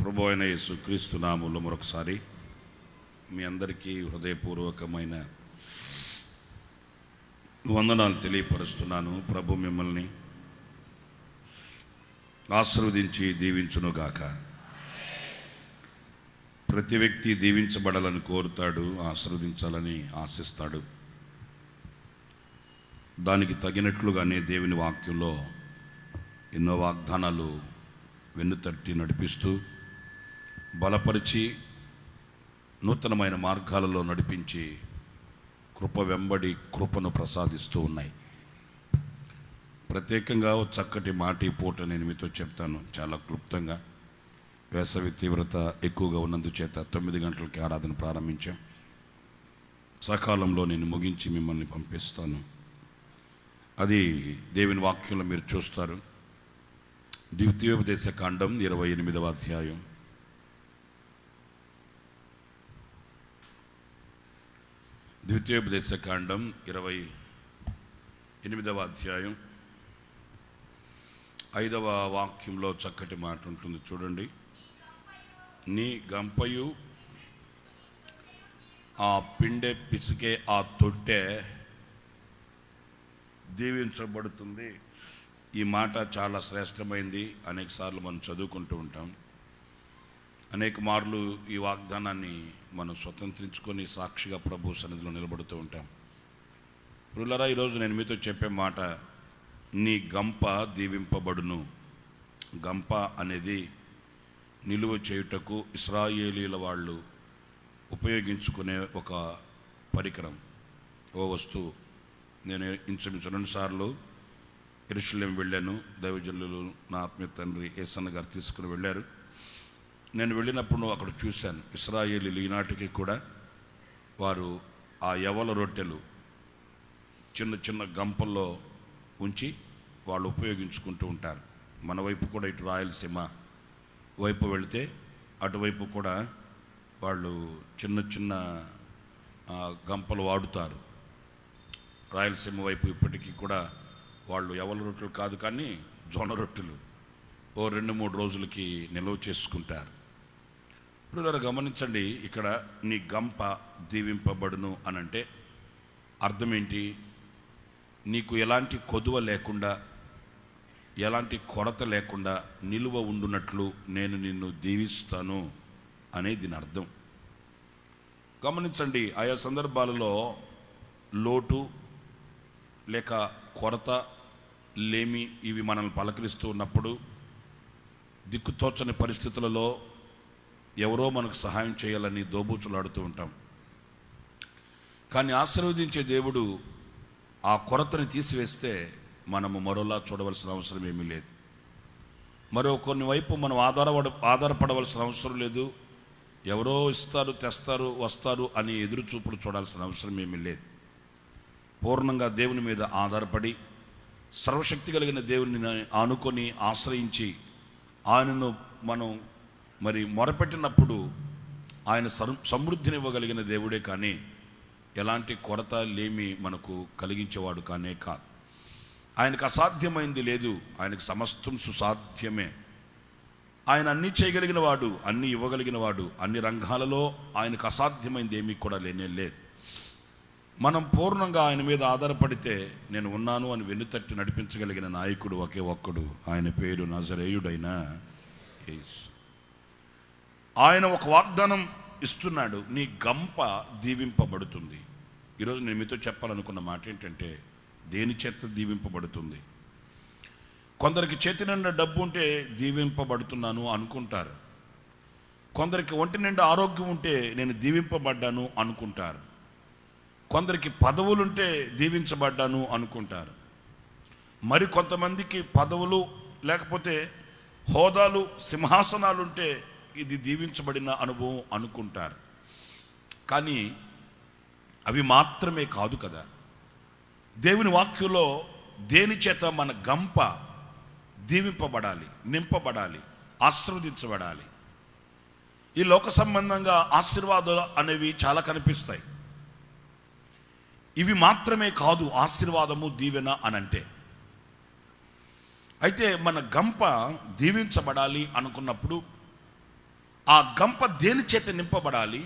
ప్రభు అయిన యేసుక్రీస్తు నామములో మరొకసారి మీ అందరికీ హృదయపూర్వకమైన వందనాలు తెలియపరుస్తున్నాను. ప్రభు మిమ్మల్ని ఆశీర్వదించి దీవించునుగాక. ప్రతి వ్యక్తి దీవించబడాలని కోరుతాడు, ఆశీర్వదించాలని ఆశిస్తాడు. దానికి తగినట్లుగానే దేవుని వాక్యంలో ఎన్నో వాగ్దానాలు వెన్నుతట్టి నడిపిస్తూ బలపరిచి నూతనమైన మార్గాలలో నడిపించి కృప వెంబడి కృపను ప్రసాదిస్తూ ఉన్నాయి. ప్రత్యేకంగా చక్కటి మాటి పూట నేను మీతో చెప్తాను చాలా క్లుప్తంగా. వేసవి తీవ్రత ఎక్కువగా ఉన్నందుచేత 9 గంటలకి ఆరాధన ప్రారంభించాం. సకాలంలో నేను ముగించి మిమ్మల్ని పంపిస్తాను. అది దేవుని వాక్యంలో మీరు చూస్తారు. ద్వితీయోపదేశ కాండం 28వ అధ్యాయం. ద్వితీయోపదేశ కాండం 28వ అధ్యాయం 5వ వాక్యంలో చక్కటి మాట ఉంటుంది చూడండి. నీ గంపయు ఆ పిండె పిసికే ఆ తొట్టె దీవించబడుతుంది. ఈ మాట చాలా శ్రేష్టమైంది. అనేక సార్లు మనం చదువుకుంటూ ఉంటాం. అనేక మార్లు ఈ వాగ్దానాన్ని మనం స్వతంత్రించుకొని సాక్షిగా ప్రభు సన్నిధిలో నిలబడుతూ ఉంటాం. ప్రియులారా, ఈరోజు నేను మీతో చెప్పే మాట, నీ గంప దీవింపబడును. గంప అనేది నిలువ చేయుటకు ఇశ్రాయేలీల వాళ్ళు ఉపయోగించుకునే ఒక పరికరం, ఓ వస్తువు. నేను ఇంచుమించు 2 సార్లు యెరూషలేం వెళ్ళాను. దైవజనులు నా ఆత్మీయ తండ్రి ఏసన్న గారు తీసుకుని వెళ్ళారు. నేను వెళ్ళినప్పుడు అక్కడ చూశాను, ఇశ్రాయేలీలు ఈనాటికి కూడా వారు ఆ యవల రొట్టెలు చిన్న చిన్న గంపల్లో ఉంచి వాళ్ళు ఉపయోగించుకుంటూ ఉంటారు. మన వైపు కూడా ఇటు రాయలసీమ వైపు వెళితే అటువైపు కూడా వాళ్ళు చిన్న చిన్న గంపలు వాడుతారు. రాయలసీమ వైపు ఇప్పటికీ కూడా వాళ్ళు యవల రొట్టెలు కాదు కానీ జొన్న రొట్టెలు ఓ 2-3 రోజులకి నిల్వ చేసుకుంటారు. ఇప్పుడు గమనించండి, ఇక్కడ నీ గంప దీవింపబడును అనంటే అర్థం ఏంటి? నీకు ఎలాంటి కొదువ లేకుండా, ఎలాంటి కొరత లేకుండా నిలువ ఉండునట్లు నేను నిన్ను దీవిస్తాను అనేది దీని అర్థం. గమనించండి, ఆయా సందర్భాలలో లోటు లేక కొరత, లేమి ఇవి మనల్ని పలకరిస్తూ ఉన్నప్పుడు, దిక్కుతోచని పరిస్థితులలో ఎవరో మనకు సహాయం చేయాలని దోబూచులాడుతూ ఉంటాం. కానీ ఆశీర్వదించే దేవుడు ఆ కొరతని తీసివేస్తే మనము మరోలా చూడవలసిన అవసరం ఏమీ లేదు. మరో కొన్ని వైపు మనం ఆధారపడవలసిన అవసరం లేదు. ఎవరో ఇస్తారు, తెస్తారు, వస్తారు అని ఎదురు చూపులు చూడాల్సిన అవసరం ఏమీ లేదు. పూర్ణంగా దేవుని మీద ఆధారపడి సర్వశక్తి కలిగిన దేవుని ఆనుకొని ఆశ్రయించి ఆయనను మనం మొరపెట్టినప్పుడు ఆయన సమృద్ధినివ్వగలిగిన దేవుడే కానీ ఎలాంటి కొరత లేమి మనకు కలిగించేవాడు కానే కాదు. ఆయనకు అసాధ్యమైంది లేదు, ఆయనకు సమస్తం సుసాధ్యమే. ఆయన అన్నీ చేయగలిగిన వాడు, అన్నీ ఇవ్వగలిగిన వాడు. అన్ని రంగాలలో ఆయనకు అసాధ్యమైంది ఏమీ కూడా లేనే లేదు. మనం పూర్ణంగా ఆయన మీద ఆధారపడితే నేను ఉన్నాను అని వెన్నుతట్టి నడిపించగలిగిన నాయకుడు ఒకే ఒక్కడు, ఆయన పేరు నజరేయుడైన యేసు. ఆయన ఒక వాగ్దానం ఇస్తున్నాడు, నీ గంప దీవింపబడుతుంది. ఈరోజు నేను మీతో చెప్పాలనుకున్న మాట ఏంటంటే, దేని చేత దీవింపబడుతుంది? కొందరికి చేతి నిండా డబ్బు ఉంటే దీవింపబడుతున్నాను అనుకుంటారు. కొందరికి ఒంటి నిండా ఆరోగ్యం ఉంటే నేను దీవింపబడ్డాను అనుకుంటారు. కొందరికి పదవులుంటే దీవించబడ్డాను అనుకుంటారు. మరి కొంతమందికి పదవులు లేకపోతే హోదాలు, సింహాసనాలుంటే ఇది దీవించబడిన అనుభవం అనుకుంటారు. కానీ అవి మాత్రమే కాదు కదా. దేవుని వాక్యంలో దేని చేత మన గంప దీవింపబడాలి, నింపబడాలి, ఆశీర్వదించబడాలి? ఈ లోక సంబంధంగా ఆశీర్వాదాలు అనేవి చాలా కనిపిస్తాయి. ఇవి మాత్రమే కాదు ఆశీర్వాదము, దీవెన అనంటే. అయితే మన గంప దీవించబడాలి అనుకున్నప్పుడు ఆ గంప దేని చేత నింపబడాలి,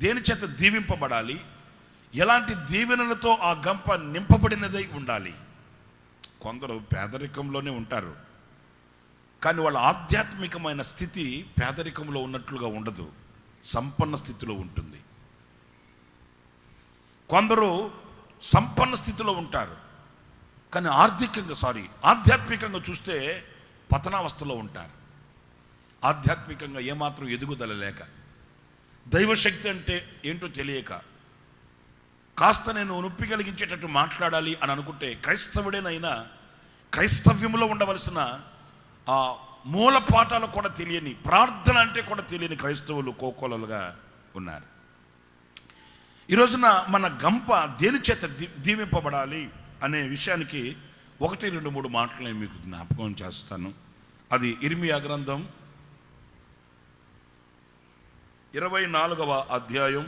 దేని చేత దీవింపబడాలి, ఎలాంటి దీవెనలతో ఆ గంప నింపబడినదై ఉండాలి. కొందరు పేదరికంలోనే ఉంటారు, కానీ వాళ్ళ ఆధ్యాత్మికమైన స్థితి పేదరికంలో ఉన్నట్లుగా ఉండదు, సంపన్న స్థితిలో ఉంటుంది. కొందరు సంపన్న స్థితిలో ఉంటారు, కానీ ఆధ్యాత్మికంగా చూస్తే పతనావస్థలో ఉంటారు. ఆధ్యాత్మికంగా ఏమాత్రం ఎదుగుదల లేక, దైవశక్తి అంటే ఏంటో తెలియక, కాస్త నేను నొప్పి కలిగించేటట్టు మాట్లాడాలి అని అనుకుంటే క్రైస్తవుడేనైనా క్రైస్తవ్యంలో ఉండవలసిన ఆ మూల పాఠాలు కూడా తెలియని, ప్రార్థన అంటే కూడా తెలియని క్రైస్తవులు కోకోలలుగా ఉన్నారు. ఈ రోజున మన గంప దేని చేత దీవింపబడాలి అనే విషయానికి 1, 2, 3 మాటలు నేను మీకు జ్ఞాపకం చేస్తాను. అది ఇర్మియా గ్రంథం 24వ అధ్యాయం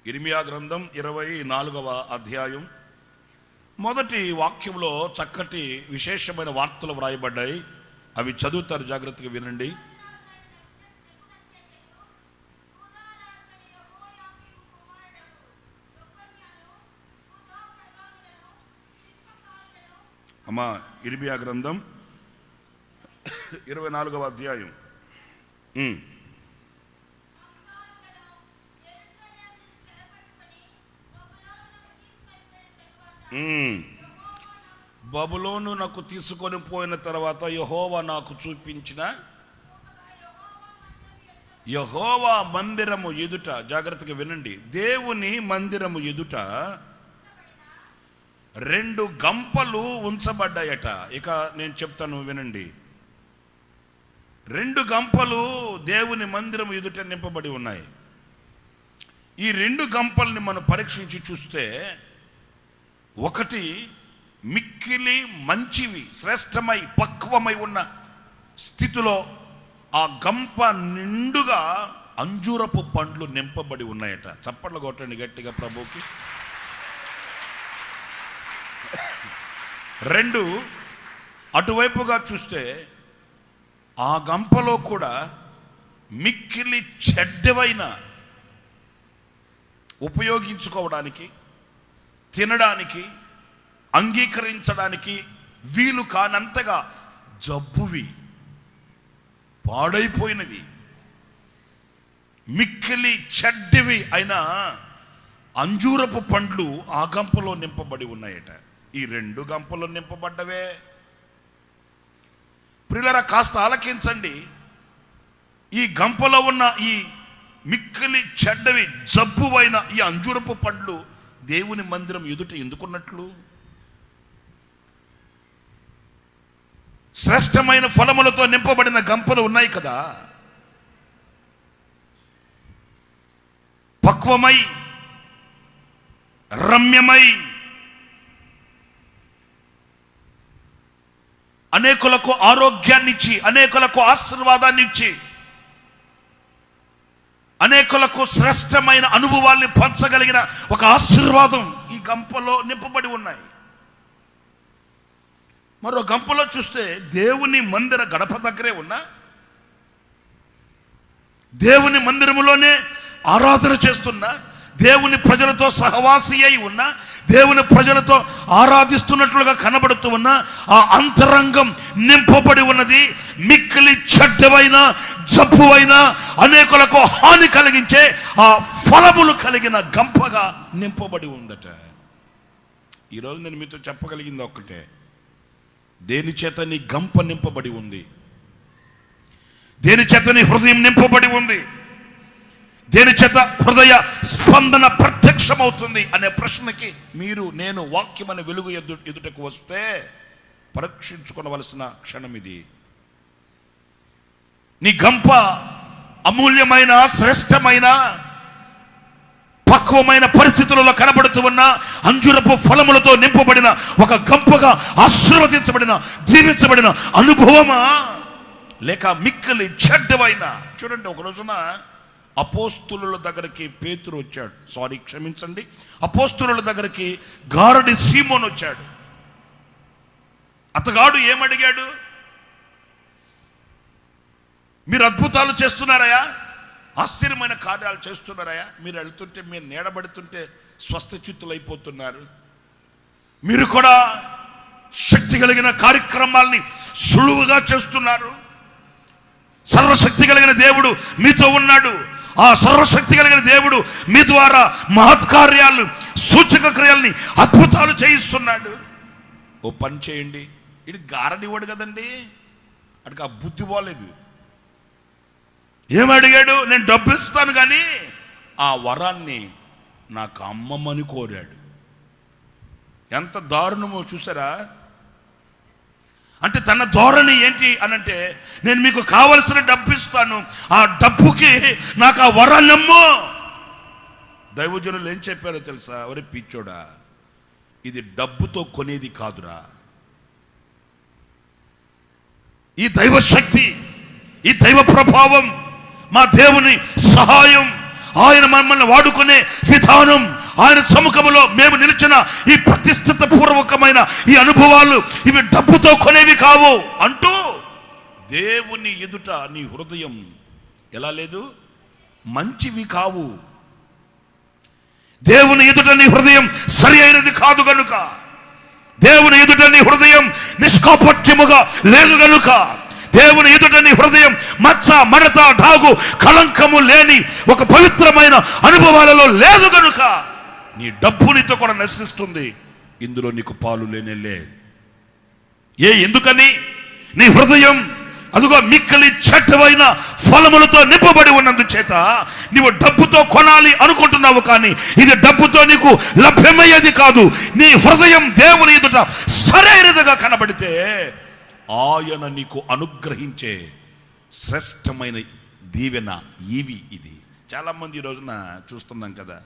24వ అధ్యాయం మొదటి వాక్యంలో చక్కటి విశేషమైన వార్తలు వ్రాయబడ్డాయి. అవి చదువుతారు, జాగ్రత్తగా వినండి. అమ్మా, ఇర్మియా గ్రంథం 24వ అధ్యాయం బబులోను నాకు తీసుకొని పోయిన తర్వాత యెహోవా నాకు చూపించిన యెహోవా మందిరము ఎదుట, జాగ్రత్తగా వినండి, దేవుని మందిరము ఎదుట 2 గంపలు ఉంచబడ్డాయట. ఇక నేను చెప్తాను వినండి. 2 గంపలు దేవుని మందిరం ఎదుట నింపబడి ఉన్నాయి. ఈ 2 గంపల్ని మనం పరీక్షించి చూస్తే, ఒకటి మిక్కిలి మంచివి, శ్రేష్టమై పక్వమై ఉన్న స్థితిలో ఆ గంప నిండుగా అంజూరపు పండ్లు నింపబడి ఉన్నాయట. చప్పట్లు కొట్టండి గట్టిగా ప్రభుకి. 2 అటువైపుగా చూస్తే ఆ గంపలో కూడా మిక్కిలి చెడ్డవైన, ఉపయోగించుకోవడానికి, తినడానికి, అంగీకరించడానికి వీలు కానంతగా జబ్బువి, పాడైపోయినవి, మిక్కిలి చెడ్డవి అయిన అంజూరపు పండ్లు ఆ గంపలో నింపబడి ఉన్నాయట. ఈ 2 గంపలు నింపబడ్డవే. ప్రియులారా, కాస్త ఆలకించండి. ఈ గంపలో ఉన్న ఈ మిక్కిలి చెడ్డవి, జబ్బువైన ఈ అంజూరపు పండ్లు దేవుని మందిరం ఎదుట ఎందుకున్నట్లు? శ్రేష్టమైన ఫలములతో నింపబడిన గంపలు ఉన్నాయి కదా, పక్వమై, రమ్యమై, అనేకులకు ఆరోగ్యాన్ని ఇచ్చి, అనేకులకు ఆశీర్వాదాన్ని ఇచ్చి, అనేకులకు శ్రేష్టమైన అనుభవాల్ని పంచగలిగిన ఒక ఆశీర్వాదం ఈ గంపలో నింపబడి ఉన్నాయి. మరో గంపలో చూస్తే దేవుని మందిర గడప దగ్గరే ఉన్న, దేవుని మందిరములోనే ఆరాధన చేస్తున్న, దేవుని ప్రజలతో సహవాసి అయి ఉన్న, దేవుని ప్రజలతో ఆరాధిస్తున్నట్లుగా కనబడుతూ ఉన్న ఆ అంతరంగం నింపబడి ఉన్నది మిక్కిలి చెడ్డవైన, జబ్బువైన, అనేకులకు హాని కలిగించే ఆ ఫలములు కలిగిన గంపగా నింపబడి ఉందట. ఈరోజు నేను మీతో చెప్పగలిగింది ఒక్కటే, దేని చేత నీ గంప నింపబడి ఉంది, దేని చేత నీ హృదయం నింపబడి ఉంది, దేని చేత హృదయ స్పందన ప్రత్యక్షమవుతుంది అనే ప్రశ్నకి మీరు నేను వాక్యమనే వెలుగు ఎదుటకు వస్తే పరీక్షించుకోవలసిన క్షణం ఇది. నీ గంప అమూల్యమైన, శ్రేష్టమైన, పక్వమైన పరిస్థితులలో కనబడుతూ ఉన్న అంజూరపు ఫలములతో నింపబడిన ఒక గంపగా ఆశీర్వదించబడిన, దీవించబడిన అనుభవమా, లేక మిక్కిలి చెడ్డవైన? చూడండి, ఒక రోజున అపోస్తుల దగ్గరికి పేతురు వచ్చాడు, క్షమించండి, అపోస్తుల దగ్గరికి గారడి సీమోన్ వచ్చాడు. అతగాడు ఏమడిగాడు? మీరు అద్భుతాలు చేస్తున్నారయ్యా, ఆశ్చర్యమైన కార్యాలు చేస్తున్నారయ్యా, మీరు వెళ్తుంటే, మీరు నీడబడుతుంటే స్వస్థచిత్తులు అయిపోతున్నారు, మీరు కూడా శక్తి కలిగిన కార్యక్రమాల్ని సులువుగా చేస్తున్నారు, సర్వశక్తి కలిగిన దేవుడు మీతో ఉన్నాడు, ఆ సర్వశక్తి కలిగిన దేవుడు మీ ద్వారా మహత్కార్యాలు, సూచక క్రియల్ని, అద్భుతాలు చేయిస్తున్నాడు. ఓ పని చేయండి. ఇది గారడివాడు కదండి, అడికి ఆ బుద్ధి పోలేదు. ఏమడిగాడు? నేను డబ్బు ఇస్తాను కానీ ఆ వరాన్ని నాకు అమ్మమ్మని కోరాడు. ఎంత దారుణమో చూసారా? అంటే తన ధోరణి ఏంటి అనంటే, నేను మీకు కావలసిన డబ్బు ఇస్తాను, ఆ డబ్బుకి నాకు ఆ వరాన్ని అమ్మో. దైవజనులు ఏం చెప్పారో తెలుసా? ఒరే పిచ్చోడా, ఇది డబ్బుతో కొనేది కాదురా. ఈ దైవ శక్తి, ఈ దైవ ప్రభావం, మా దేవుని సహాయం, ఆయన మమ్మల్ని వాడుకునే విధానం, ఆయన సముఖంలో మేము నిలిచిన ఈ ప్రతిష్ఠిత పూర్వకమైన ఈ అనుభవాలు, ఇవి డబ్బుతో కొనేవి కావు అంటూ దేవుని ఎదుట నీ హృదయం ఎలా లేదు? మంచివి కావు. దేవుని ఎదుట నీ హృదయం సరి అయినది కాదు గనుక, దేవుని ఎదుట నీ హృదయం నిష్కాపట్యముగా లేదు గనుక, దేవుని ఎదుట నీ హృదయం మచ్చ, మడత, డాగు, కలంకము లేని ఒక పవిత్రమైన అనుభవాలలో లేదు గనుక నీ డబ్బు నీతో కూడా నశిస్తుంది. ఇందులో నీకు పాలు లేనే. ఎందుకని? నీ హృదయం అదుగో మిక్కలి చెట్టవైన ఫలములతో నింపబడి ఉన్నందుచేత నీవు డబ్బుతో కొనాలి అనుకుంటున్నావు, కానీ ఇది డబ్బుతో నీకు లభ్యమయ్యేది కాదు. నీ హృదయం దేవుని ఎదుట సరైనదిగా కనబడితే ఆయన నీకు అనుగ్రహించే శ్రేష్టమైన దీవెన ఇది. చాలామంది ఈ రోజున చూస్తున్నాం కదా,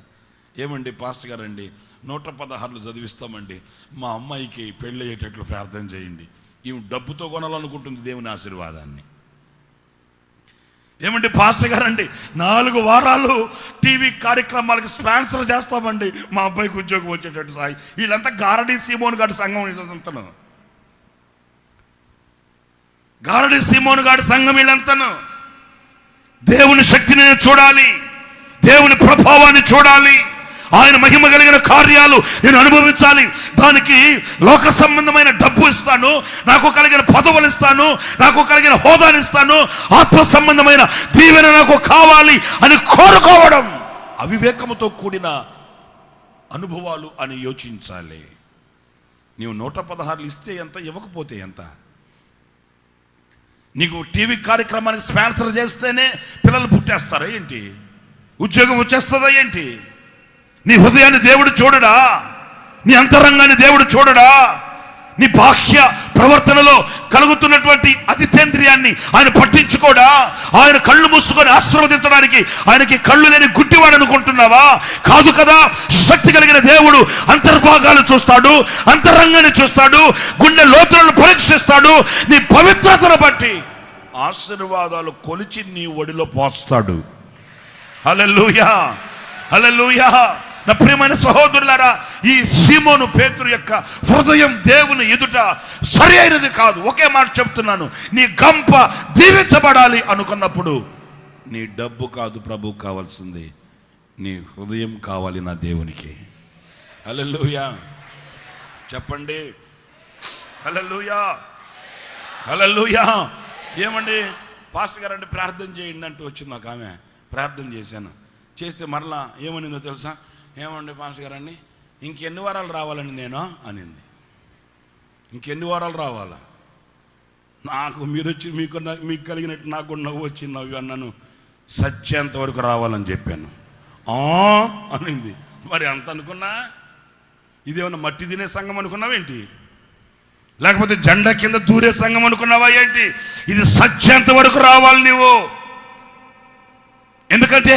ఏమండి పాస్టర్ గారండి 116 చదివిస్తామండి, మా అమ్మాయికి పెళ్ళి అయ్యేటట్లు ప్రార్థన చేయండి. ఈమె డబ్బుతో కొనాలనుకుంటుంది దేవుని ఆశీర్వాదాన్ని. ఏమండి పాస్టర్ గారండి 4 వారాలు టీవీ కార్యక్రమాలకి స్పాన్సర్ చేస్తామండి, మా అబ్బాయికి ఉద్యోగం వచ్చేటట్టు సాయి. వీళ్ళంతా గారడీ సీమోన్ గారి సంఘం, ఇదంతను గారడీ సీమోన్ గారి సంఘం, వీళ్ళంతను దేవుని శక్తిని చూడాలి, దేవుని ప్రభావాన్ని చూడాలి, ఆయన మహిమ కలిగిన కార్యాలు నేను అనుభవించాలి. దానికి లోక సంబంధమైన డబ్బు ఇస్తాను, నాకు కలిగిన పదవులు ఇస్తాను, నాకు కలిగిన హోదాని ఇస్తాను, ఆత్మ సంబంధమైన దీవెన నాకు కావాలి అని కోరుకోవడం అవివేకముతో కూడిన అనుభవాలు అని యోచించాలి. నీవు 116 ఇస్తే ఎంత, ఇవ్వకపోతే ఎంత? నీకు టీవీ కార్యక్రమానికి స్పాన్సర్ చేస్తేనే పిల్లలు పుట్టేస్తారా ఏంటి? ఉద్యోగం వచ్చేస్తుందా ఏంటి? నీ హృదయాన్ని దేవుడు చూడడా? నీ అంతరంగాన్ని దేవుడు చూడడా? నీ బాహ్య ప్రవర్తనలో కలుగుతున్నటువంటి అతిథేంద్రియాన్ని ఆయన పట్టించుకోడా? ఆయన కళ్ళు మూసుకొని ఆశీర్వదించడానికి ఆయనకి కళ్ళు లేని గుడ్డివాడు అనుకుంటున్నావా? కాదు కదా. శక్తి కలిగిన దేవుడు అంతర్భాగాలు చూస్తాడు, అంతరంగాన్ని చూస్తాడు, గుండె లోతులను పరీక్షిస్తాడు. నీ పవిత్రతను బట్టి ఆశీర్వాదాలు కొలిచి నీ ఒడిలో పోస్తాడు. హల్లెలూయా, హల్లెలూయా. నా ప్రియమైన సహోదరులారా, ఈ సీమోను పేతురు యొక్క హృదయం దేవుని ఎదుట సరి అయినది కాదు. ఒకే మాట చెప్తున్నాను, నీ గంప దీవించబడాలి అనుకున్నప్పుడు నీ డబ్బు కాదు ప్రభు కావాల్సింది, నీ హృదయం కావాలి నా దేవునికి. హల్లెలూయా చెప్పండి, హల్లెలూయా, హల్లెలూయా. ఏమండి పాస్టర్ గారు అంటే ప్రార్థన చేయండి అంటూ వచ్చింది నాకు ఆమె. ప్రార్థన చేశాను, చేస్తే మరలా ఏమనిందో తెలుసా? ఏమండి పాస్టర్ గారండి ఇంకెన్ని వారాలు రావాలని నేను అనింది. ఇంకెన్ని వారాలు రావాలా? నాకు మీరు వచ్చి మీకు కలిగినట్టు నాకు నవ్వు వచ్చి నవ్వు అన్నాను. సత్యంత వరకు రావాలని చెప్పాను. అనింది. మరి అంత అనుకున్నా ఇదేమన్నా మట్టి తినే సంఘం అనుకున్నావేంటి? లేకపోతే జెండా కింద దూరే సంఘం అనుకున్నావా ఏంటి? ఇది సత్యంత వరకు రావాలి నీవు. ఎందుకంటే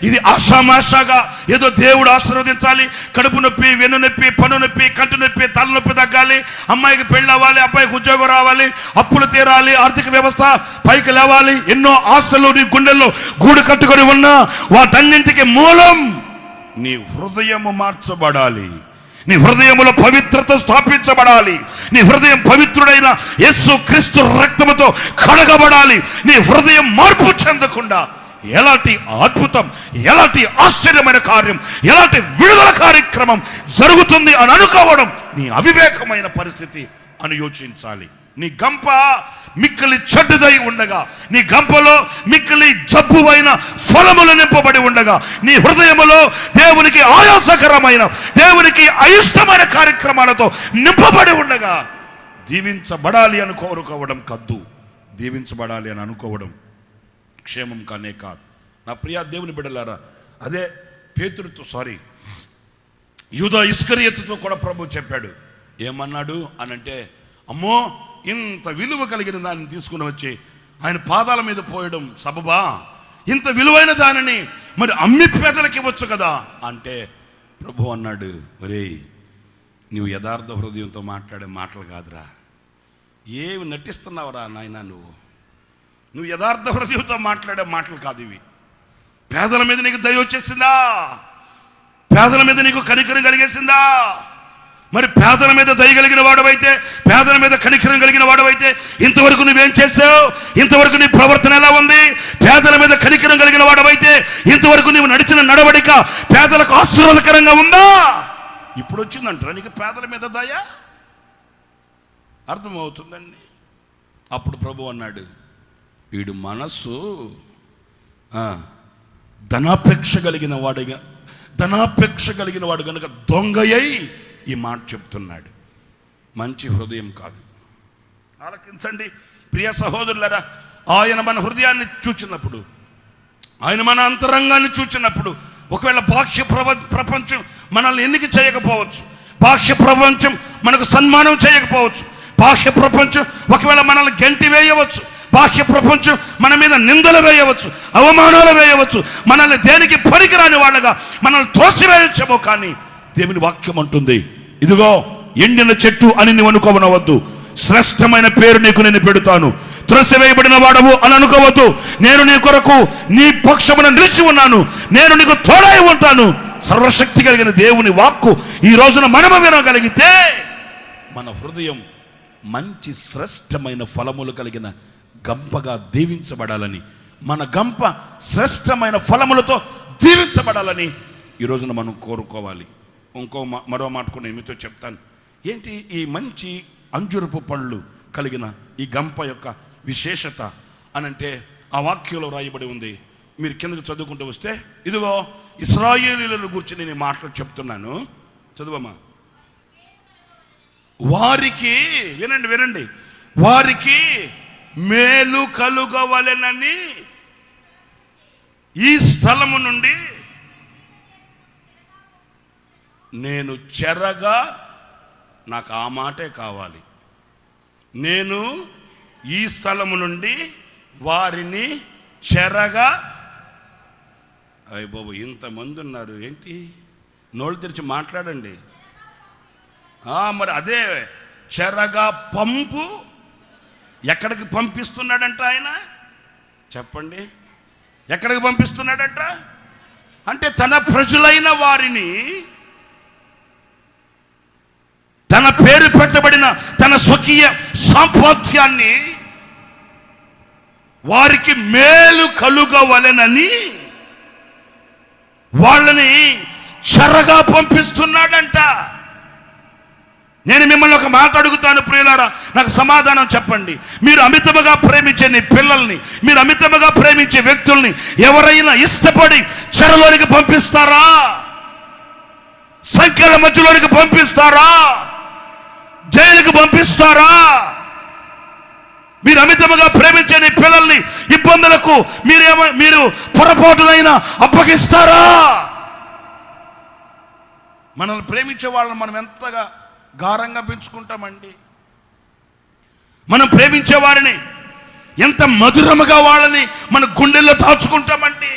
ఇది ఆషామాషాగా ఏదో దేవుడు ఆశీర్వదించాలి, కడుపు నొప్పి, వెన్ను నొప్పి, పన్ను నొప్పి, కంటి నొప్పి, తలనొప్పి తగ్గాలి, అమ్మాయికి పెళ్ళి అవ్వాలి, అబ్బాయికి ఉద్యోగం రావాలి, అప్పులు తీరాలి, ఆర్థిక వ్యవస్థ పైకి లేవాలి, ఎన్నో ఆశలు నీ గుండెల్లో గూడు కట్టుకొని ఉన్నా వాటన్నింటికి మూలం నీ హృదయము మార్చబడాలి, నీ హృదయములో పవిత్రత స్థాపించబడాలి. నీ హృదయం పవిత్రుడైన యేసు క్రీస్తు రక్తముతో కడగబడాలి. నీ హృదయం మార్పు చెందకుండా ఎలాంటి అద్భుతం, ఎలాంటి ఆశ్చర్యమైన కార్యం, ఎలాంటి విడుదల కార్యక్రమం జరుగుతుంది అని అనుకోవడం నీ అవివేకమైన పరిస్థితి అని యోచించాలి. నీ గంప మిక్కిలి చెడ్డదై ఉండగా, నీ గంపలో మిక్కిలి జబ్బువైన ఫలములు నింపబడి ఉండగా, నీ హృదయములో దేవునికి ఆయాసకరమైన, దేవునికి అయిష్టమైన కార్యక్రమాలతో నింపబడి ఉండగా దీవించబడాలి అని కోరుకోవడం కద్దు, దీవించబడాలి అని అనుకోవడం క్షేమం కానే కాదు. నా ప్రియ దేవుని బిడ్డలారా, అదే యూదా ఇస్కరియోతుతో కూడా ప్రభు చెప్పాడు. ఏమన్నాడు అనంటే, అమ్మో ఇంత విలువ కలిగిన దాన్ని తీసుకుని వచ్చి ఆయన పాదాల మీద పోయడం సబబా? ఇంత విలువైన దానిని మరి అమ్మి పేదలకి ఇవ్వచ్చు కదా అంటే ప్రభు అన్నాడు, ఒరేయ్ నువ్వు యథార్థ హృదయంతో మాట్లాడే మాటలు కాదురా, ఏమి నటిస్తున్నావురా నాయన, నువ్వు యథార్థ హృదయంతో మాట్లాడే మాటలు కాదు ఇవి. పేదల మీద నీకు దయ వచ్చేసిందా? పేదల మీద నీకు కనికరం కలిగేసిందా? మరి పేదల మీద దయ కలిగిన వాడవైతే, పేదల మీద కనికరం కలిగిన వాడవైతే ఇంతవరకు నువ్వేం చేసావు? ఇంతవరకు నీ ప్రవర్తన ఎలా ఉంది? పేదల మీద కనికరం కలిగిన వాడవైతే ఇంతవరకు నువ్వు నడిచిన నడవడిక పేదలకు ఆశీర్వాదకరంగా ఉందా? ఇప్పుడు వచ్చిందంటారా నీకు పేదల మీద దయ? అర్థమవుతుందండి. అప్పుడు ప్రభు అన్నాడు, వీడు మనస్సు ధనాపేక్ష కలిగిన వాడు కనుక దొంగయ్యి ఈ మాట చెప్తున్నాడు. మంచి హృదయం కాదు. ఆలకించండి ప్రియ సహోదరులారా, ఆయన మన హృదయాన్ని చూచినప్పుడు, ఆయన మన అంతరంగాన్ని చూచినప్పుడు, ఒకవేళ బాహ్య ప్రపంచం మనల్ని ఎన్నిక చేయకపోవచ్చు, బాహ్య ప్రపంచం మనకు సన్మానం చేయకపోవచ్చు, బాహ్య ప్రపంచం ఒకవేళ మనల్ని గెంటి వేయవచ్చు, బాహ్య ప్రపంచం మన మీద నిందలు వేయవచ్చు, అవమానాలు వేయవచ్చు, మనల్ని దేనికి పనికిరాని వాళ్ళగా మనల్ని తోసివేయచ్చేమో, కానీ దేవుని వాక్యం అంటుంది, ఇదిగో ఎండిన చెట్టు అని నువ్వు అనుకోవనవద్దు, శ్రేష్టమైన పేరు నీకు నేను పెడతాను, త్రోసివేయబడిన వాడవు అని అనుకోవద్దు, నేను నీ కొరకు నీ పక్షమున నిలిచి ఉన్నాను, నేను నీకు తోడై ఉంటాను. సర్వశక్తి కలిగిన దేవుని వాక్కు ఈ రోజున మనము వినగలిగితే మన హృదయం మంచి శ్రేష్టమైన ఫలములు కలిగిన గంపగా దీవించబడాలని, మన గంప శ్రేష్టమైన ఫలములతో దీవించబడాలని ఈ రోజున మనం కోరుకోవాలి. మరో మాట కూడా మీతో చెప్తాను. ఏంటి ఈ మంచి అంజురపు పళ్ళు కలిగిన ఈ గంప యొక్క విశేషత అనంటే, ఆ వాక్యంలో రాయబడి ఉంది. మీరు కిందకి చదువుకుంటూ వస్తే, ఇదిగో ఇశ్రాయేలీయుల గురించి నేను ఈ మాటలు చెప్తున్నాను, చదువమ్మా. వారికి వినండి, వారికి మేలు కలుగవలెనని ఈ స్థలము నుండి నేను చెరగా, నాకు ఆ మాటే కావాలి, నేను ఈ స్థలము నుండి వారిని చెరగా. అయ్య బాబు, ఇంతమంది ఉన్నారు ఏంటి? నోళ్ళు తెరిచి మాట్లాడండి. మరి అదే చెరగా పంపు. ఎక్కడికి పంపిస్తున్నాడంట ఆయన? చెప్పండి, ఎక్కడికి పంపిస్తున్నాడంట? అంటే తన ప్రజలైన వారిని, తన పేరు పెట్టబడిన తన స్వకీయ సాంపాద్యాన్ని వారికి మేలు కలుగవలెనని వాళ్ళని చెరగా పంపిస్తున్నాడంట. నేను మిమ్మల్ని ఒక మాట అడుగుతాను ప్రియులారా, నాకు సమాధానం చెప్పండి. మీరు అమితముగా ప్రేమించే నీ పిల్లల్ని, మీరు అమితముగా ప్రేమించే వ్యక్తుల్ని ఎవరైనా ఇష్టపడి చెరలోనికి పంపిస్తారా? సంఖ్యల మధ్యలోనికి పంపిస్తారా? జైలుకి పంపిస్తారా? మీరు అమితముగా ప్రేమించే నీ పిల్లల్ని ఇబ్బందులకు మీరు పొరపాటునైనా అప్పగిస్తారా? మనల్ని ప్రేమించే వాళ్ళని మనం ఎంతగా గారంగా పెంచుకుంటామండి. మనం ప్రేమించే వారిని ఎంత మధురముగా వాళ్ళని మన గుండెల్లో దాచుకుంటామండి.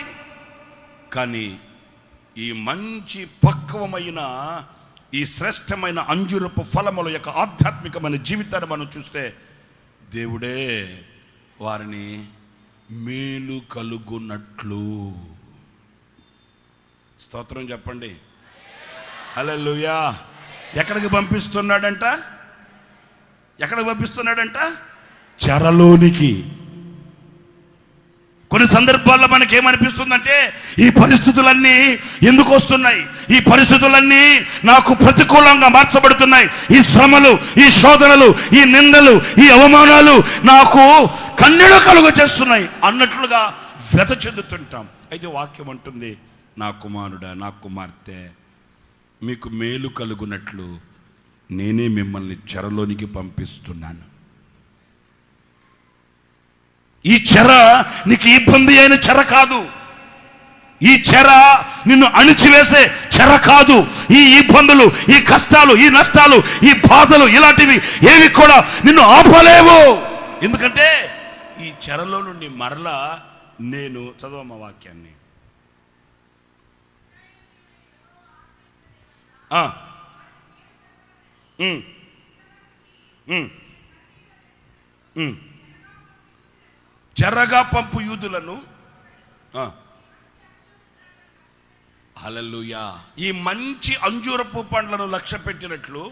కానీ ఈ మంచి పక్వమైన, ఈ శ్రేష్టమైన అంజురపు ఫలముల యొక్క ఆధ్యాత్మికమైన జీవితాన్ని మనం చూస్తే, దేవుడే వారిని మేలు కలుగునట్లు. స్తోత్రం చెప్పండి. హల్లెలూయా. ఎక్కడికి పంపిస్తున్నాడంట? ఎక్కడికి పంపిస్తున్నాడంట? చెరలోనికి. కొన్ని సందర్భాల్లో మనకి ఏమనిపిస్తుందంటే, ఈ పరిస్థితులన్నీ ఎందుకు వస్తున్నాయి? ఈ పరిస్థితులన్నీ నాకు ప్రతికూలంగా మార్చబడుతున్నాయి. ఈ శ్రమలు, ఈ శోధనలు, ఈ నిందలు, ఈ అవమానాలు నాకు కన్నీళ్లు కలుగ చేస్తున్నాయి అన్నట్లుగా వ్యత చెందుతుంటాం. అయితే వాక్యం అంటుంది, నా కుమారుడా, నా కుమార్తె, మీకు మేలు కలుగునట్లు నేనే మిమ్మల్ని చెరలోనికి పంపిస్తున్నాను. ఈ చెర నీకు ఇబ్బంది అయిన చెర కాదు. ఈ చెర నిన్ను అణిచివేసే చెర కాదు. ఈ ఇబ్బందులు, ఈ కష్టాలు, ఈ నష్టాలు, ఈ బాధలు, ఇలాంటివి ఏవి కూడా నిన్ను ఆపలేవు. ఎందుకంటే ఈ చెరలో నుండి మరలా నేను చదవమ్మ వాక్యాన్ని. చెరగా పంపు యూదులను హల్లెలూయా ఈ మంచి అంజూరపు పండ్లను లక్ష్య పెట్టినట్లు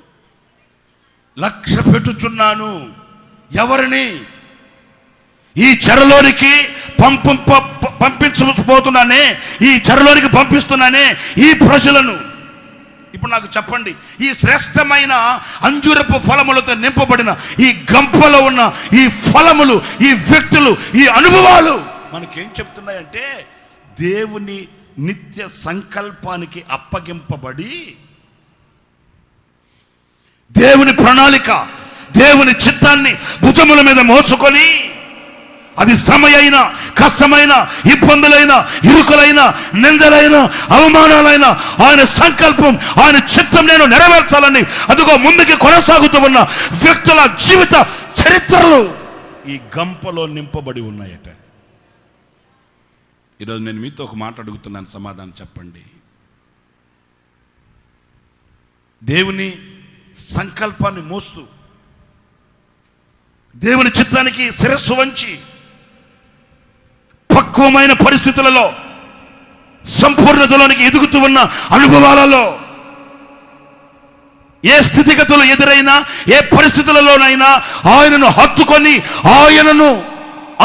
లక్ష్య పెట్టుచున్నాను. ఎవరిని? ఈ చెరలోనికి పంపించబోతున్నానే, ఈ చెరలోనికి పంపిస్తున్నానే ఈ ప్రజలను. ఇప్పుడు నాకు చెప్పండి, ఈ శ్రేష్టమైన అంజూరపు ఫలములతో నింపబడిన ఈ గంపలో ఉన్న ఈ ఫలములు, ఈ వ్యక్తులు, ఈ అనుభవాలు మనకేం చెప్తున్నాయంటే, దేవుని నిత్య సంకల్పానికి అప్పగింపబడి దేవుని ప్రణాళిక, దేవుని చిత్తాన్ని భుజముల మీద మోసుకొని, అది శ్రమయైన, కష్టమైన, ఇబ్బందులైన, ఇరుకులైన, నిందలైన, అవమానాలైన ఆయన సంకల్పం, ఆయన చిత్తం నేను నెరవేర్చాలని అదిగో ముందుకి కొనసాగుతూ ఉన్న వ్యక్తుల జీవిత చరిత్రలు ఈ గంపలో నింపబడి ఉన్నాయట. ఈరోజు నేను మీతో ఒక మాట అడుగుతున్నాను, సమాధానం చెప్పండి. దేవుని సంకల్పాన్ని మోస్తూ దేవుని చిత్తానికి శిరస్సు వంచి పక్వమైన పరిస్థితులలో, సంపూర్ణతలోనికి ఎదుగుతూ ఉన్న అనుభవాలలో, ఏ స్థితిగతులు ఎదురైనా, ఏ పరిస్థితులలోనైనా ఆయనను హత్తుకొని, ఆయనను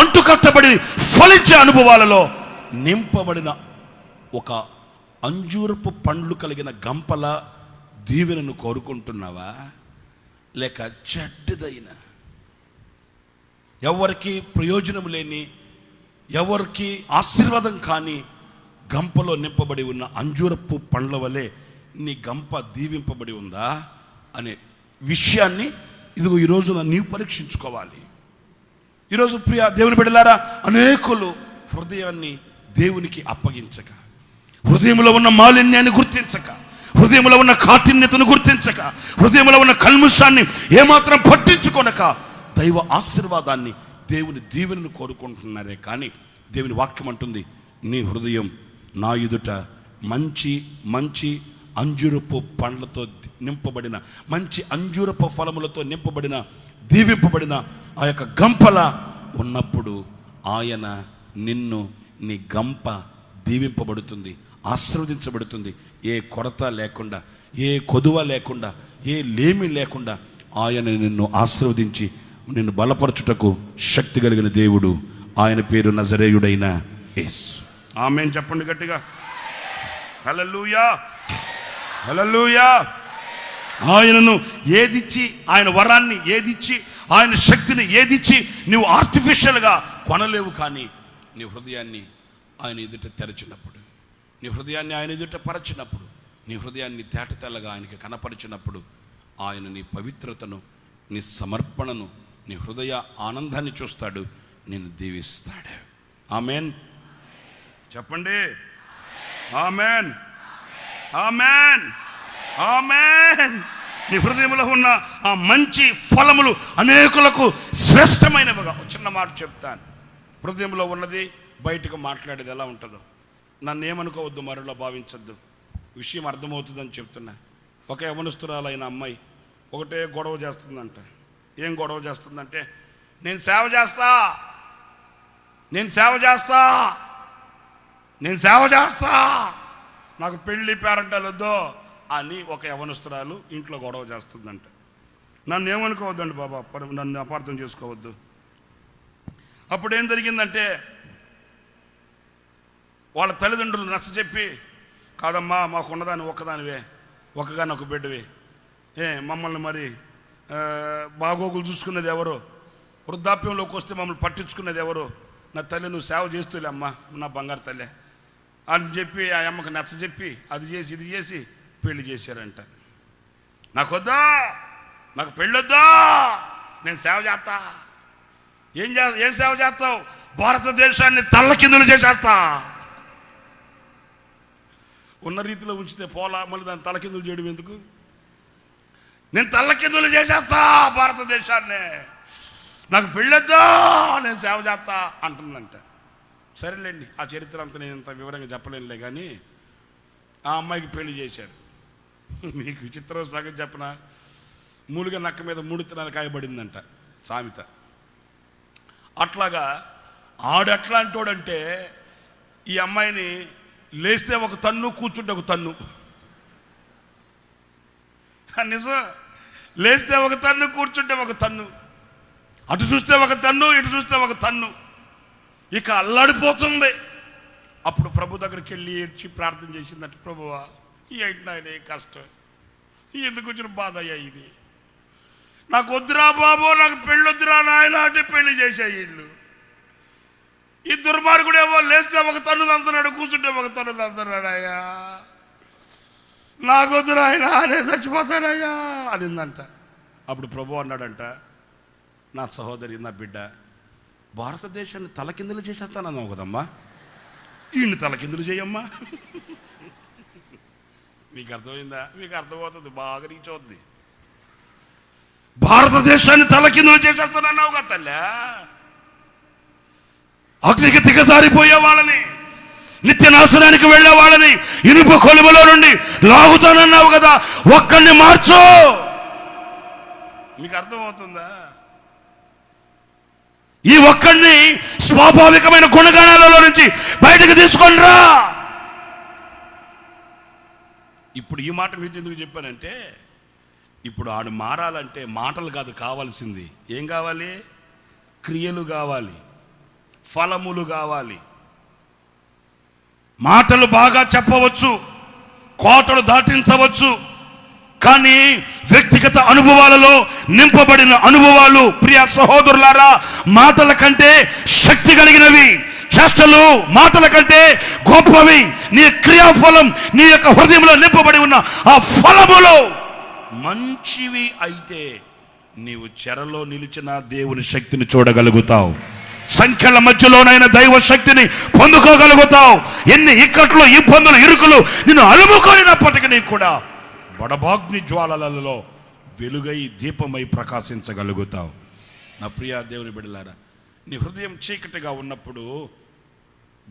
అంటుకట్టబడి ఫలించే అనుభవాలలో నింపబడిన ఒక అంజూరపు పండ్లు కలిగిన గంపల దీవెనను కోరుకుంటున్నావా? లేక చెడ్డదైన, ఎవరికి ప్రయోజనం లేని, ఎవరికి ఆశీర్వాదం కానీ గంపలో నింపబడి ఉన్న అంజూరపు పండ్ల వలె నీ గంప దీవింపబడి ఉందా అనే విషయాన్ని ఇదిగో ఈరోజు నీవు పరీక్షించుకోవాలి. ఈరోజు ప్రియ దేవుని బిడ్డలారా, అనేకులు హృదయాన్ని దేవునికి అప్పగించక, హృదయంలో ఉన్న మాలిన్యాన్ని గుర్తించక, హృదయంలో ఉన్న కాఠిన్యతను గుర్తించక, హృదయంలో ఉన్న కల్ముషాన్ని ఏమాత్రం పట్టించుకొనక దైవ ఆశీర్వాదాన్ని, దేవుని దీవెనను కోరుకుంటున్నారే కానీ దేవుని వాక్యం అంటుంది, నీ హృదయం నా ఎదుట మంచి మంచి అంజూరపు పండ్లతో నింపబడిన, మంచి అంజూరపు ఫలములతో నింపబడిన, దీవింపబడిన ఆ యొక్క గంపల ఉన్నప్పుడు ఆయన నిన్ను, నీ గంప దీవింపబడుతుంది, ఆశీర్వదించబడుతుంది. ఏ కొరత లేకుండా, ఏ కొదువ లేకుండా, ఏ లేమి లేకుండా ఆయన నిన్ను ఆశీర్వదించి నిన్ను బలపరచుటకు శక్తి కలిగిన దేవుడు. ఆయన పేరు నజరేయుడైన యేసు. ఆమేన్ చెప్పండి గట్టిగా. హల్లెలూయా, హల్లెలూయా. ఆయనను ఏదిచ్చి, ఆయన వరాన్ని ఏదిచ్చి, ఆయన శక్తిని ఏదిచ్చి నువ్వు ఆర్టిఫిషియల్గా కొనలేవు. కానీ నీ హృదయాన్ని ఆయన ఎదుట తెరచినప్పుడు, నీ హృదయాన్ని ఆయన ఎదుట పరచినప్పుడు, నీ హృదయాన్ని తేటతెల్లగా ఆయనకి కనపరిచినప్పుడు ఆయన నీ పవిత్రతను, నీ సమర్పణను, నీ హృదయ ఆనందాన్ని చూస్తాడు, నిన్ను దీవిస్తాడు. ఆమేన్ చెప్పండి. ఆమేన్, ఆమేన్, ఆమేన్. నీ హృదయంలో ఉన్న ఆ మంచి ఫలములు అనేకులకు శ్రేష్టమైనవిగా. చిన్న మాట చెప్తాను, హృదయంలో ఉన్నది బయటకు మాట్లాడేది ఎలా ఉంటుందో నన్ను ఏమనుకోవద్దు, మరోలా భావించద్దు, విషయం అర్థమవుతుందని చెప్తున్నా. ఒక యవనస్తురాలైన అమ్మాయి ఒకటే గొడవ చేస్తుందంట. ఏం గొడవ చేస్తుందంటే, నేను సేవ చేస్తా, నేను సేవ చేస్తా, నేను సేవ చేస్తా, నాకు పెళ్ళి పేరంటాలు వద్దు, అని ఒక యవనస్తురాలు ఇంట్లో గొడవ చేస్తుందంట. నన్ను ఏమనుకోవద్దండి బాబా, నన్ను అపార్థం చేసుకోవద్దు. అప్పుడు ఏం జరిగిందంటే వాళ్ళ తల్లిదండ్రులు నచ్చ చెప్పి, కాదమ్మా మాకున్నదాన్ని ఒక్కదానివే, ఒక్కగాని ఒక బిడ్డవి, మమ్మల్ని మరి బాగోగులు చూసుకున్నది ఎవరు, వృద్ధాప్యంలోకి వస్తే మమ్మల్ని పట్టించుకున్నది ఎవరు, నా తల్లి నువ్వు సేవ చేస్తూలే అమ్మా, నా బంగారు తల్లి అని చెప్పి ఆ అమ్మకు నచ్చ చెప్పి అది చేసి ఇది చేసి పెళ్లి చేశారంట. నాకొద్దా, నాకు పెళ్ళొద్దా, నేను సేవ చేస్తా. ఏం సేవ చేస్తావు? భారతదేశాన్ని తల్లకిందులు చేసేస్తా. ఉన్న రీతిలో ఉంచితే పోలా, మళ్ళీ దాన్ని తలకిందులు చేయడం ఎందుకు? నేను తల్లకిందులు చేసేస్తా భారతదేశాన్ని, నాకు పెళ్ళొద్దా, నేను సేవ చేస్తా అంటుందంట. సరేలేండి, ఆ చరిత్ర అంతా నేను ఇంత వివరంగా చెప్పలేనులే. కానీ ఆ అమ్మాయికి పెళ్లి చేశారు. మీకు విచిత్రం సగం చెప్పన, మూలుగా నక్క మీద 3 తినాలు కాయబడిందంట సామెత. అట్లాగా ఆడెట్లాంటోడంటే ఈ అమ్మాయిని లేస్తే ఒక తన్ను, కూర్చుంటే ఒక తన్ను. నిజం, లేస్తే ఒక తన్ను, కూర్చుంటే ఒక తన్ను, అటు చూస్తే ఒక తన్ను, ఇటు చూస్తే ఒక తన్ను. ఇక అల్లాడిపోతుంది. అప్పుడు ప్రభు దగ్గరికి వెళ్ళి ఏడ్చి ప్రార్థన చేసిందంటే, ప్రభువా ఏంటి నాయన కష్టం, ఎందుకు వచ్చిన బాధ అయ్యా ఇది, నాకు వద్దురా బాబు, నాకు పెళ్ళొద్దురా నాయన అంటే పెళ్లి చేశాయి వీళ్ళు. ఈ దుర్మార్గుడేమో లేస్తే ఒక తన్ను తంతున్నాడు, కూర్చుంటే ఒక తన్ను తంతున్నాడు. అయ్యా నాకొద్దురా ఆయన, నేను చచ్చిపోతానయ్యా అనిందంట. అప్పుడు ప్రభు అన్నాడంట, నా సహోదరి, నా బిడ్డ, భారతదేశాన్ని తలకిందులు చేసేస్తానన్నావు కదమ్మా, ఈయన్ని తలకిందులు చేయమ్మా. మీకు అర్థమైందా? మీకు అర్థమవుతుంది, బాగా రీచ్ అవుద్ది. భారతదేశాన్ని తలకిందులు చేసేస్తానన్నావు కదా తల్లి, అగ్నికి దిగజారిపోయే వాళ్ళని, నిత్య నాశనానికి వెళ్ళే వాళ్ళని ఇనుప కొలుములో నుండి లాగుతానన్నావు కదా, ఒక్కడిని మార్చు. మీకు అర్థమవుతుందా? ఈ ఒక్కడిని స్వాభావికమైన గుణగణాలలో నుంచి బయటకు తీసుకొని రా. ఇప్పుడు ఈ మాట మీకు ఎందుకు చెప్పానంటే, ఇప్పుడు ఆడు మారాలంటే మాటలు కాదు కావాల్సింది. ఏం కావాలి? క్రియలు కావాలి, ఫలములు కావాలి. మాటలు బాగా చెప్పవచ్చు, కోటలు దాటించవచ్చు, కానీ వ్యక్తిగత అనుభవాలలో నింపబడిన అనుభవాలు, ప్రియ సహోదరులారా, మాటల కంటే శక్తి కలిగినవి. చేష్టలు మాటల కంటే గొప్పవి. నీ క్రియాఫలం, నీ యొక్క హృదయంలో నింపబడి ఉన్న ఆ ఫలములు మంచివి అయితే నీవు చెరలో నిలిచిన దేవుని శక్తిని చూడగలుగుతావు. సంఖ్యల మధ్యలోనైనా దైవ శక్తిని పొందుకోగలుగుతావు. ఎన్ని ఇక్కట్లు, ఇబ్బందులు, ఇరుకులు నిన్ను అలుముకొనినప్పటికీ కూడా బడబాగ్ని జ్వాలలలో వెలుగై దీపమై ప్రకాశించగలుగుతావు. నా ప్రియ దేవుని బిడ్డలారా, నీ హృదయం చీకటిగా ఉన్నప్పుడు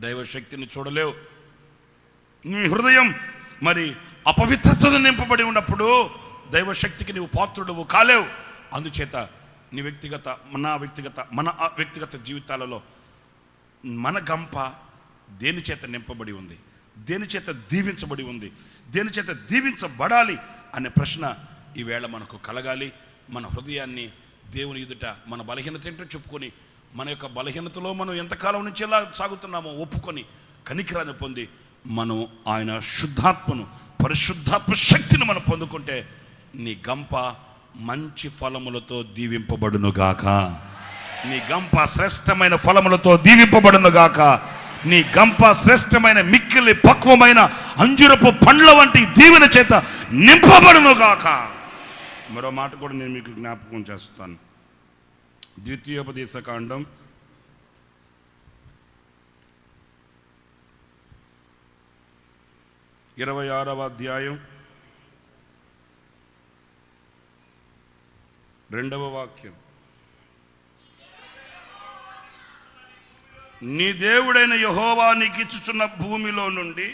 దైవశక్తిని చూడలేవు. నీ హృదయం మరి అపవిత్రతతో నింపబడి ఉన్నప్పుడు దైవశక్తికి నీవు పాత్రుడువు కాలేవు. అందుచేత నీ వ్యక్తిగత, మన వ్యక్తిగత జీవితాలలో మన గంప దేని చేత నింపబడి ఉంది, దేని చేత దీవించబడి ఉంది, దేని చేత దీవించబడాలి అనే ప్రశ్న ఈవేళ మనకు కలగాలి. మన హృదయాన్ని దేవుని ఎదుట మన బలహీనత ఏంటో చెప్పుకొని, మన యొక్క బలహీనతలో మనం ఎంతకాలం నుంచి ఎలా సాగుతున్నామో ఒప్పుకొని కనికరాన్ని పొంది మనం ఆయన శుద్ధాత్మను, పరిశుద్ధాత్మ శక్తిని మనం పొందుకుంటే నీ గంప మంచి ఫలములతో దీవింపబడునుగాక. నీ గంప శ్రేష్టమైన ఫలములతో దీవింపబడునుగాక. నీ గంప శ్రేష్టమైన మిక్కిలి పక్వమైన అంజురపు పండ్ల వంటి దీవెన చేత నింపబడునుగాక. మరో మాట కూడా నేను మీకు జ్ఞాపకం చేస్తాను. ద్వితీయోపదేశకాండం 26వ అధ్యాయం 2వ వాక్యం. నీ దేవుడైన యెహోవా నీకిచ్చుచున్న భూమిలో నుండి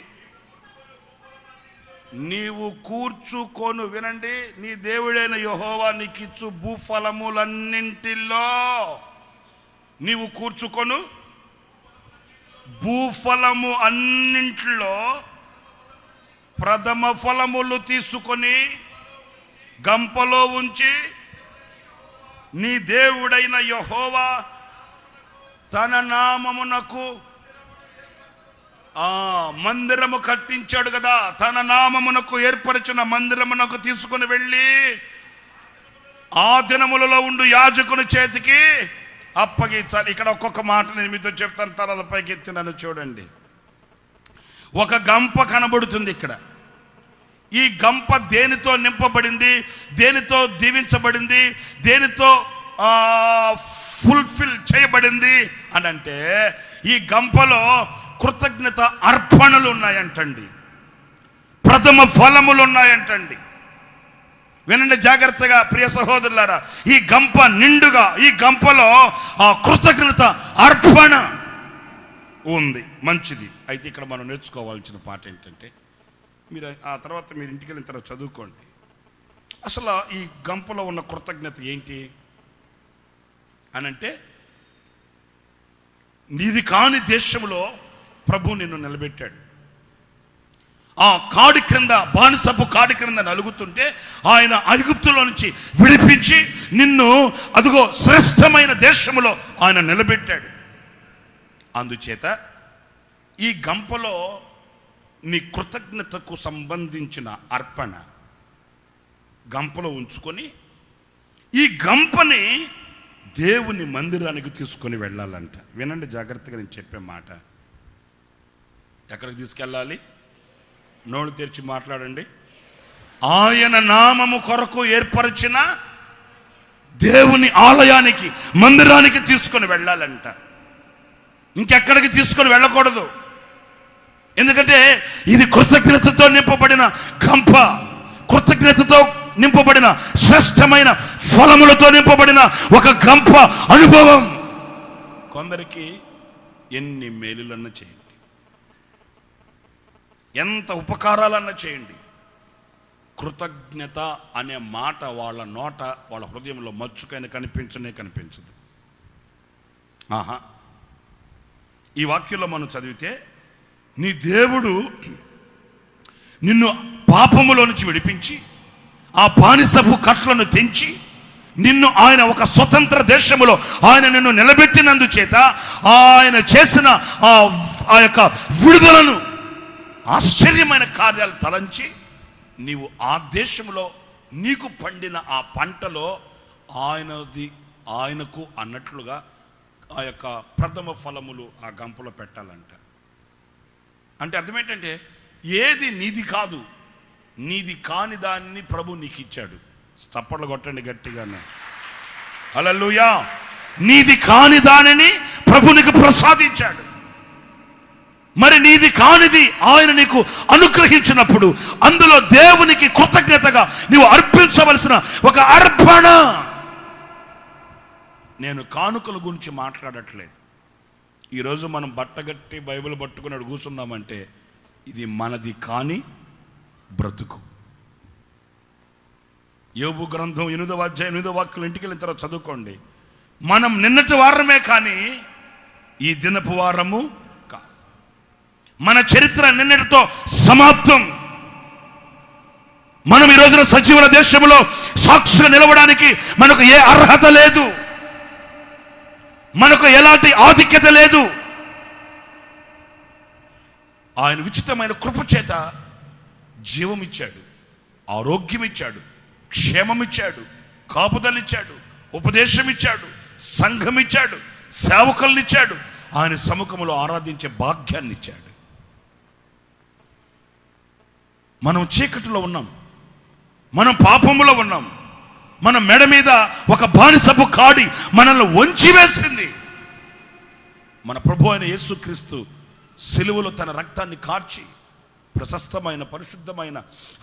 నీవు కూర్చుకొను, వినండి, నీ దేవుడైన యెహోవా నీకిచ్చు భూఫలములన్నింటిలో నీవు కూర్చుకొను, భూఫలము అన్నింటిలో ప్రథమ ఫలములు తీసుకొని గంపలో ఉంచి నీ దేవుడైన యెహోవా తన నామమునకు మందిరము కట్టించాడు కదా, తన నామమునకు ఏర్పరిచిన మందిరమునకు తీసుకుని వెళ్ళి ఆ దినములలో ఉండు యాజకుని చేతికి అప్పగించాలి. ఇక్కడ ఒక్కొక్క మాట నేను మీతో చెప్తాను, తలల పైకి ఎత్తినాను చూడండి. ఒక గంప కనబడుతుంది ఇక్కడ. ఈ గంప దేనితో నింపబడింది, దేనితో దీవించబడింది, దేనితో ఫుల్ఫిల్ చేయబడింది అని అంటే ఈ గంపలో కృతజ్ఞత అర్పణలు ఉన్నాయంటండి, ప్రథమ ఫలములు ఉన్నాయంటండి. వినండి జాగ్రత్తగా ప్రియ సహోదరులారా, ఈ గంప నిండుగా, ఈ గంపలో ఆ కృతజ్ఞత అర్పణ ఉంది. మంచిది. అయితే ఇక్కడ మనం నేర్చుకోవాల్సిన పాట ఏంటంటే, మీరు ఆ తర్వాత మీరు ఇంటికి వెళ్ళిన తర్వాత చదువుకోండి. అసలు ఈ గంపలో ఉన్న కృతజ్ఞత ఏంటి అనంటే, నీది కాని దేశంలో ప్రభు నిన్ను నిలబెట్టాడు. ఆ కాడి క్రింద, బానిసపు కాడి క్రింద నలుగుతుంటే ఆయన ఐగుప్తులో నుంచి విడిపించి నిన్ను అదిగో శ్రేష్టమైన దేశములో ఆయన నిలబెట్టాడు. అందుచేత ఈ గంపలో నీ కృతజ్ఞతకు సంబంధించిన అర్పణ గంపలో ఉంచుకొని ఈ గంపని దేవుని మందిరానికి తీసుకొని వెళ్ళాలంట. వినండి జాగ్రత్తగా నేను చెప్పే మాట. ఎక్కడికి తీసుకెళ్ళాలి? నోళ్ళు తెరిచి మాట్లాడండి. ఆయన నామము కొరకు ఏర్పరిచిన దేవుని ఆలయానికి, మందిరానికి తీసుకొని వెళ్ళాలంట. ఇంకెక్కడికి తీసుకొని వెళ్ళకూడదు. ఎందుకంటే ఇది కృతజ్ఞతతో నింపబడిన గంప, కృతజ్ఞతతో నింపబడిన శ్రేష్టమైన ఫలములతో నింపబడిన ఒక గంప అనుభవం. కొందరికి ఎన్ని మేలులన్నా చేయండి, ఎంత ఉపకారాలన్నా చేయండి, కృతజ్ఞత అనే మాట వాళ్ళ నోట, వాళ్ళ హృదయంలో మచ్చుకైనా కనిపించదు. ఈ వాక్యంలో మనం చదివితే, నీ దేవుడు నిన్ను పాపములో నుంచి విడిపించి ఆ బానిసపు కట్లను తెంచి నిన్ను ఆయన ఒక స్వతంత్ర దేశములో ఆయన నిన్ను నిలబెట్టినందుచేత ఆయన చేసిన ఆ యొక్క విడుదలను, ఆశ్చర్యమైన కార్యాలు తలంచి నీవు ఆ దేశంలో నీకు పండిన ఆ పంటలో ఆయనకు అన్నట్లుగా ఆ యొక్క ప్రథమ ఫలములు ఆ గంపలో పెట్టాలంట. అంటే అర్థం ఏంటంటే, ఏది నీది కాదు, నీది కాని దాన్ని ప్రభు నీకు ఇచ్చాడు. చప్పట్లు కొట్టండి గట్టిగానే. హల్లెలూయా. నీది కాని దానిని ప్రభు నీకు ప్రసాదించాడు. మరి నీది కానిది ఆయన నీకు అనుగ్రహించినప్పుడు అందులో దేవునికి కృతజ్ఞతగా నీవు అర్పించవలసిన ఒక అర్పణ. నేను కానుకల గురించి మాట్లాడట్లేదు. ఈరోజు మనం బట్టగట్టి బైబిల్ పట్టుకుని కూర్చున్నామంటే ఇది మనది కాని బ్రతుకు. యోబు గ్రంథం 8వ అధ్యాయం 8వ వాక్యం ఇంటికి వెళ్ళిన తర్వాత చదువుకోండి. మనం నిన్నటి వారమే కానీ ఈ దినపు వారము కా. మన చరిత్ర నిన్నటితో సమాప్తం. మనం ఈ రోజున సజీవుల దేశంలో సాక్షిగా నిలవడానికి మనకు ఏ అర్హత లేదు, మనకు ఎలాంటి ఆధిక్యత లేదు. ఆయన ఉచితమైన కృప చేత జీవం ఇచ్చాడు, ఆరోగ్యం ఇచ్చాడు, క్షేమం ఇచ్చాడు, కాపుదలిచ్చాడు, ఉపదేశం ఇచ్చాడు, సంఘం ఇచ్చాడు, సేవకుల్ని ఇచ్చాడు, ఆయన సముఖంలో ఆరాధించే భాగ్యాన్ని ఇచ్చాడు. మనం చీకటిలో ఉన్నాం, మనం పాపములో ఉన్నాం, మన మెడ మీద ఒక బానిసపు కాడి మనల్ని వంచివేసింది. మన ప్రభు అయిన యేసుక్రీస్తు సిలువలో తన రక్తాన్ని కార్చి, ప్రశస్తమైన పరిశుద్ధమైన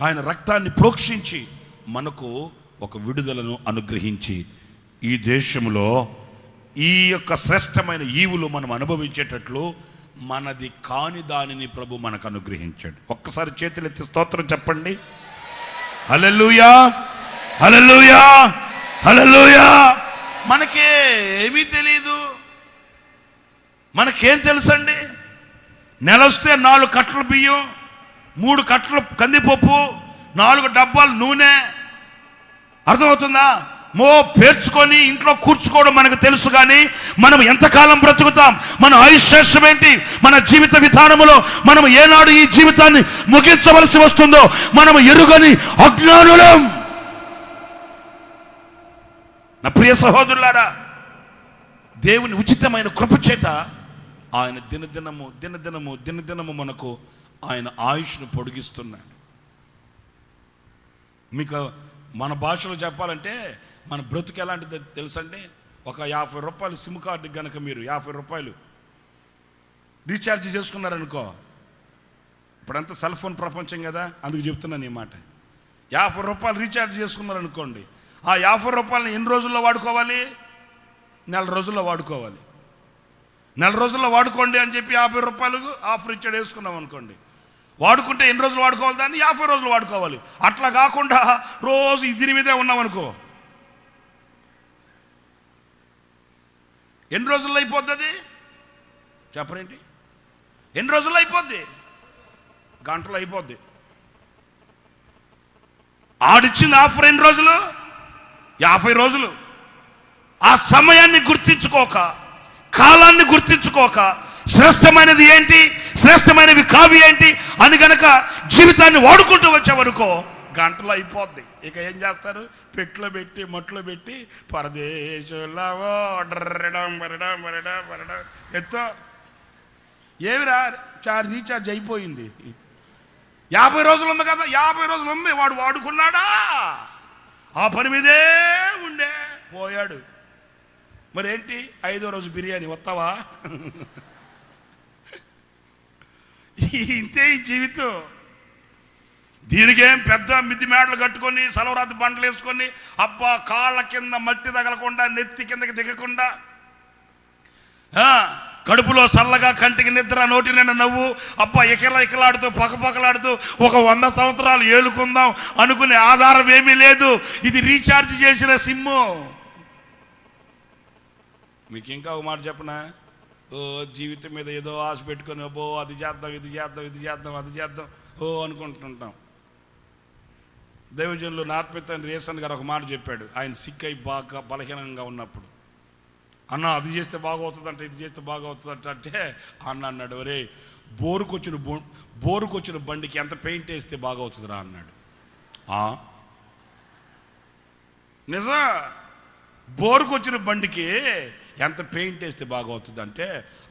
ఆయన రక్తాన్ని ప్రోక్షించి మనకు ఒక విడుదలను అనుగ్రహించి ఈ దేశంలో ఈ యొక్క శ్రేష్టమైన ఈవులు మనం అనుభవించేటట్లు మనది కాని దానిని ప్రభు మనకు అనుగ్రహించాడు. ఒక్కసారి చేతులెత్తి స్తోత్రం చెప్పండి. హల్లెలూయా, హల్లెలూయా, హల్లెలూయా. మనకేమీ తెలీదు, మనకేం తెలుసండి? నెలొస్తే 4 కట్టల బియ్యం, 3 కట్టలు కందిపప్పు, 4 డబ్బాలు నూనె. అర్థమవుతుందా? పేర్చుకొని ఇంట్లో కూర్చుకోవడం మనకు తెలుసు, కానీ మనం ఎంతకాలం బ్రతుకుతాం, మన ఆయుష్యం ఏంటి, మన జీవిత విధానములో మనం ఏనాడు ఈ జీవితాన్ని ముగించవలసి వస్తుందో మనం ఎరుగని అజ్ఞానులం. నా ప్రియ సహోదరులారా, దేవుని ఉచితమైన కృప చేత ఆయన దినదినము మనకు ఆయన ఆయుష్ను పొడిగిస్తున్నాడు. మీకు మన భాషలో చెప్పాలంటే మన బ్రతుకు ఎలాంటిది తెలుసండి? ఒక 50 రూపాయలు సిమ్ కార్డు కనుక మీరు 50 రూపాయలు రీఛార్జ్ చేసుకున్నారనుకో, ఇప్పుడంతా సెల్ ఫోన్ ప్రపంచం కదా, అందుకు చెప్తున్నాను ఈ మాట. 50 రూపాయలు రీఛార్జ్ చేసుకున్నారనుకోండి, ఆ 50 రూపాయలని ఎన్ని రోజుల్లో వాడుకోవాలి? 4 రోజుల్లో వాడుకోవాలి. 4 రోజుల్లో వాడుకోండి అని చెప్పి 50 రూపాయలు ఆఫర్ ఇచ్చాడు, వేసుకున్నాం అనుకోండి. వాడుకుంటే ఎన్ని రోజులు వాడుకోవాలి? దాన్ని 50 రోజులు వాడుకోవాలి. అట్లా కాకుండా రోజు దీని మీదే ఉన్నాం అనుకో, ఎన్ని రోజుల్లో అయిపోద్ది? చెప్పరేంటి? ఎన్ని రోజుల్లో అయిపోద్ది? గంటలు అయిపోద్ది. ఆడిచ్చిన ఆఫర్ ఎన్ని రోజులు? 50 రోజులు. ఆ సమయాన్ని గుర్తించుకోక, కాలాన్ని గుర్తించుకోక, శ్రేష్టమైనది ఏంటి, శ్రేష్టమైనవి కావి ఏంటి అని గనక జీవితాన్ని వాడుకుంటూ వచ్చేవనుకో గంటలు అయిపోద్ది. ఇక ఏం చేస్తారు? పెట్లో పెట్టి మట్లో పెట్టి పరదేశంలో ఎత్తో ఏమిరా రీఛార్జ్ అయిపోయింది. 50 రోజులు ఉంది కదా, 50 రోజులు ఉంది, వాడు వాడుకున్నాడా? ఆ పని మీదే ఉండే పోయాడు. మరేంటి? 5వ రోజు బిర్యానీ వస్తావా? ఇంతే ఈ జీవితం. దీనికేం పెద్ద మిద్ది మేడలు కట్టుకొని సలవరాతి బండలు వేసుకొని అబ్బా కాళ్ళ కింద మట్టి తగలకుండా, నెత్తి కిందకి దిగకుండా, కడుపులో సల్లగా, కంటికి నిద్ర, నోటి నిండా నవ్వు, అబ్బా ఇకలాడుతూ పక్కపక్కలాడుతూ ఒక 100 సంవత్సరాలు ఏలుకుందాం అనుకునే ఆధారం ఏమీ లేదు. ఇది రీఛార్జ్ చేసిన సిమ్ము. మీకు ఇంకా ఒక మాట చెప్పనా? జీవితం మీద ఏదో ఆశ పెట్టుకొని అబ్బో అది చేద్దాం, ఇది చేద్దాం అనుకుంటుంటాం. దైవజనులు నార్పితన్ రేసన్ గారు ఒక మాట చెప్పాడు. ఆయన సిక్ అయి బాగా బలహీనంగా ఉన్నప్పుడు, అన్న అది చేస్తే బాగవుతుందంట, ఇది చేస్తే బాగవుతుందంట అంటే అన్న అన్నాడు, ఒరే బోరుకొచ్చిన బండికి ఎంత పెయింట్ వేస్తే బాగవుతుందిరా అన్నాడు. నిజం, బోరుకొచ్చిన బండికి ఎంత పెయింట్ వేస్తే బాగవుతుంది అంటే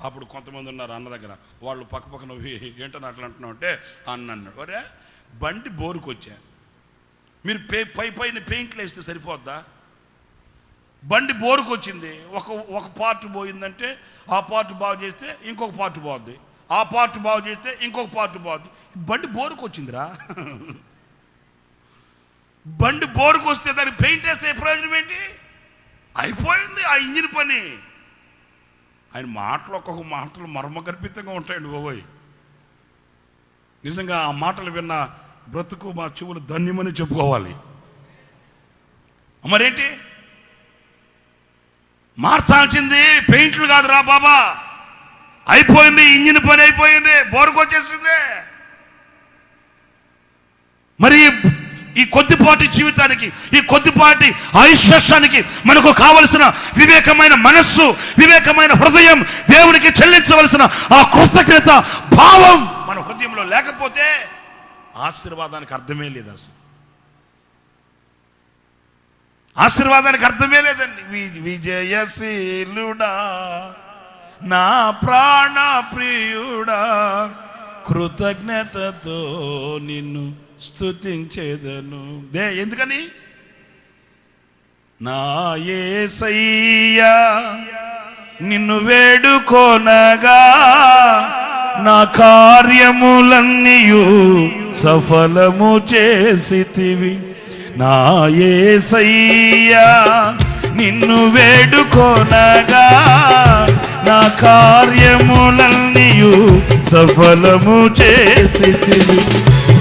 అప్పుడు కొంతమంది ఉన్నారు అన్న దగ్గర, వాళ్ళు పక్కన ఏంటని అట్లా అంటున్నావు అంటే అన్న అన్నాడు, ఒరే బండి బోరుకొచ్చా, మీరు పైన పెయింట్లు వేస్తే సరిపోద్దా? బండి బోరుకొచ్చింది, ఒక పార్ట్ పోయిందంటే ఆ పార్ట్ బాగు చేస్తే ఇంకొక పార్ట్ బాగుంది, ఆ పార్ట్ బాగు చేస్తే ఇంకొక పార్ట్ బాగుంది. బండి బోరుకొచ్చిందిరా. బండి బోరుకొస్తే దానికి పెయింట్ వేస్తే ప్రయోజనం ఏంటి? అయిపోయింది ఆ ఇంజిన్ పని. ఆయన మాటలు ఒక్కొక్క మాటలు మర్మగర్భితంగా ఉంటాయండి బాబోయ్. నిజంగా ఆ మాటలు విన్న బ్రతుకు మా చెవులు ధన్యమని చెప్పుకోవాలి. మరేంటి మార్చాల్సింది? పెయింట్లు కాదురా బాబా, అయిపోయింది ఇంజిన్ పని, అయిపోయింది, బోరుకొచ్చేసింది. మరి ఈ కొద్దిపాటి జీవితానికి, ఈ కొద్దిపాటి ఆయుష్యానికి మనకు కావలసిన వివేకమైన మనస్సు, వివేకమైన హృదయం, దేవునికి చెల్లించవలసిన ఆ కృతజ్ఞత భావం మన హృదయంలో లేకపోతే ఆశీర్వాదానికి అర్థమే లేదు. అసలు ఆశీర్వాదానికి అర్థమే లేదండి. విజయశీలుడా నా ప్రాణ ప్రియుడా, కృతజ్ఞతతో నిన్ను స్తుతించేదను. ఎందుకని? నా యేసయ్యా నిన్ను వేడుకొనగా నా కార్యములన్నీయు సఫలము చేసితివి. నా యేసయ్యా నిన్ను వేడుకొనగా నా కార్యములన్నీయు సఫలము చేసితివి.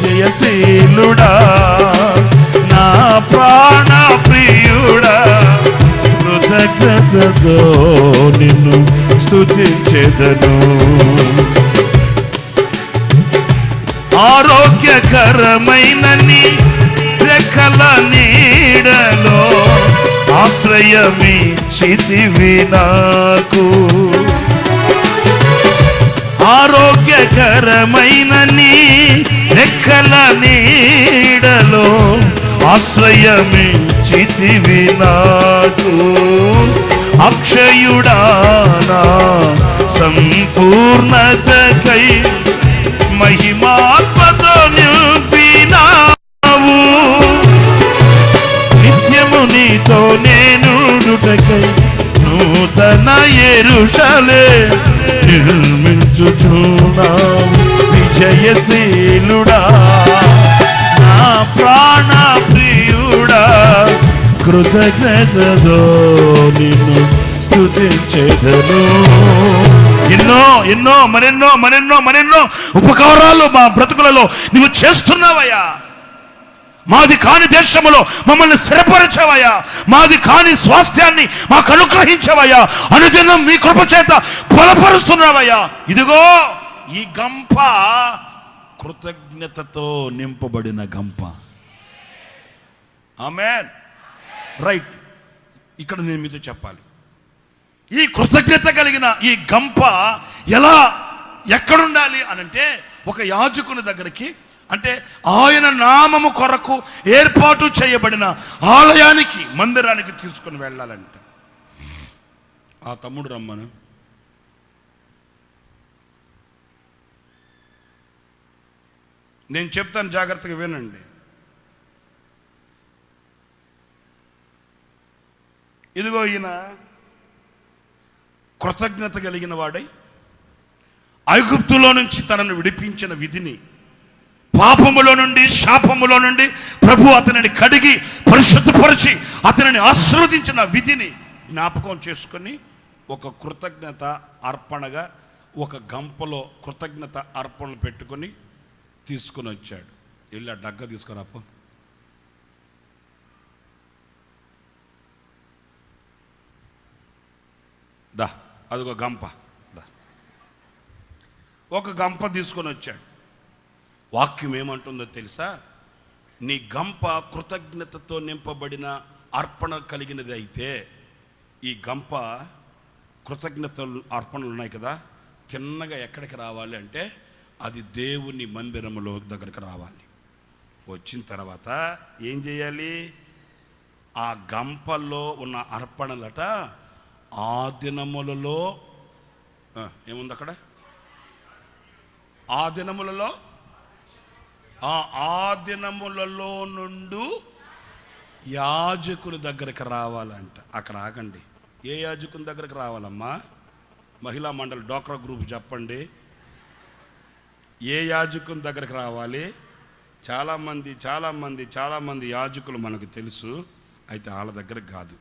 జయశీలుడా నా ప్రాణ ప్రియుడా, కృతజ్ఞతతో నిన్ను స్తుతించెదను. ఆరోగ్యకరమైన నీ రెక్కల నీడలో ఆశ్రయమిచ్చితివి నాకు. ఆరోగ్యకరమైన నీ రెక్కల నీడలో ఆశ్రయమిచ్చితివి నాకు. అక్షయుడానా సంపూర్ణతకై మహిమాత్మతో నింపినావు. నిత్యము నీతో నేనుండుటకై నూతన యెరూషలేము నిర్మించుచున్నావు. విజయశీలుడా నా ప్రాణ ప్రియుడా, కృతజ్ఞతతో నిన్ను స్తుతించెదను. ఎన్నో ఎన్నో మరెన్నో మరెన్నో మరెన్నో ఉపకారాలు మా బ్రతుకులలో నువ్వు చేస్తున్నావయ్యా. మాది కాని దేశములో మమ్మల్ని స్థిరపరచవయ్యా. మాది కాని స్వాస్థ్యాన్ని మాకు అనుగ్రహించవయ్యా. అనుదినం మీ కృప చేత బలపరుస్తున్నావయ్యా. ఇదిగో ఈ గంప కృతజ్ఞతతో నింపబడిన గంప. ఆమేన్. రైట్. ఇక్కడ నేను మీతో చెప్పాలి, ఈ కృతజ్ఞత కలిగిన ఈ గంప ఎలా ఎక్కడుండాలి అనంటే, ఒక యాజకుని దగ్గరికి, అంటే ఆయన నామము కొరకు ఏర్పాటు చేయబడిన ఆలయానికి, మందిరానికి తీసుకుని వెళ్ళాలంట. ఆ తమ్ముడు రమ్మను. నేను చెప్తాను, జాగ్రత్తగా వినండి. ఇదిగో ఈయన కృతజ్ఞత కలిగిన వాడై ఐగుప్తులో నుంచి తనను విడిపించిన విధిని, పాపములో నుండి శాపములో నుండి ప్రభు అతనిని కడిగి పరిశుద్ధపరిచి అతనిని ఆశీర్వదించిన విధిని జ్ఞాపకం చేసుకొని ఒక కృతజ్ఞత అర్పణగా ఒక గంపలో కృతజ్ఞత అర్పణలు పెట్టుకొని తీసుకుని వచ్చాడు. వెళ్ళి ఆ డగ్గ తీసుకురాపో. దా, అదొక గంప. దా, ఒక గంప తీసుకొని వచ్చాడు. వాక్యం ఏమంటుందో తెలుసా? నీ గంప కృతజ్ఞతతో నింపబడిన అర్పణ కలిగినది అయితే, ఈ గంప కృతజ్ఞత అర్పణలు ఉన్నాయి కదా, తిన్నగా ఎక్కడికి రావాలి అంటే అది దేవుని మందిరములో దగ్గరికి రావాలి. వచ్చిన తర్వాత ఏం చేయాలి? ఆ గంపల్లో ఉన్న అర్పణలట ఆ దినములలో ఏముంది అక్కడ? ఆ దినములలో ఆ దినములలో నుండి యాజకుని దగ్గరికి రావాలంట. అక్కడ ఆగండి. ఏ యాజకుని దగ్గరికి రావాలమ్మా? మహిళా మండలి డోక్రా గ్రూప్ చెప్పండి. ఏ యాజకుని దగ్గరికి రావాలి? చాలామంది యాజకులు మనకు తెలుసు, అయితే వాళ్ళ దగ్గరకు కాదు.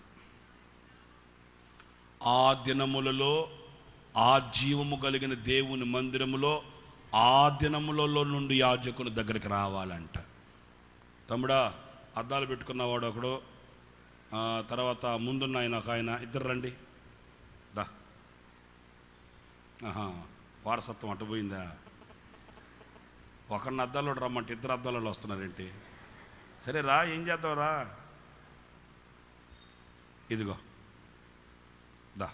ఆ దినములలో ఆ జీవము కలిగిన దేవుని మందిరములో ఆ దినములలో నుండి యాజకుని దగ్గరికి రావాలంట. తమ్ముడా, అద్దాలు పెట్టుకున్నవాడు ఒకడు, తర్వాత ముందున్న ఆయన ఒక ఆయన, ఇద్దరు రండి. దా. వారసత్వం అటుపోయిందా? ఒకరిని అద్దాలు రమ్మంటే ఇద్దరు అద్దాలలో వస్తున్నారేంటి? సరే రా, ఏం చేద్దాం రా. ఇదిగో దా,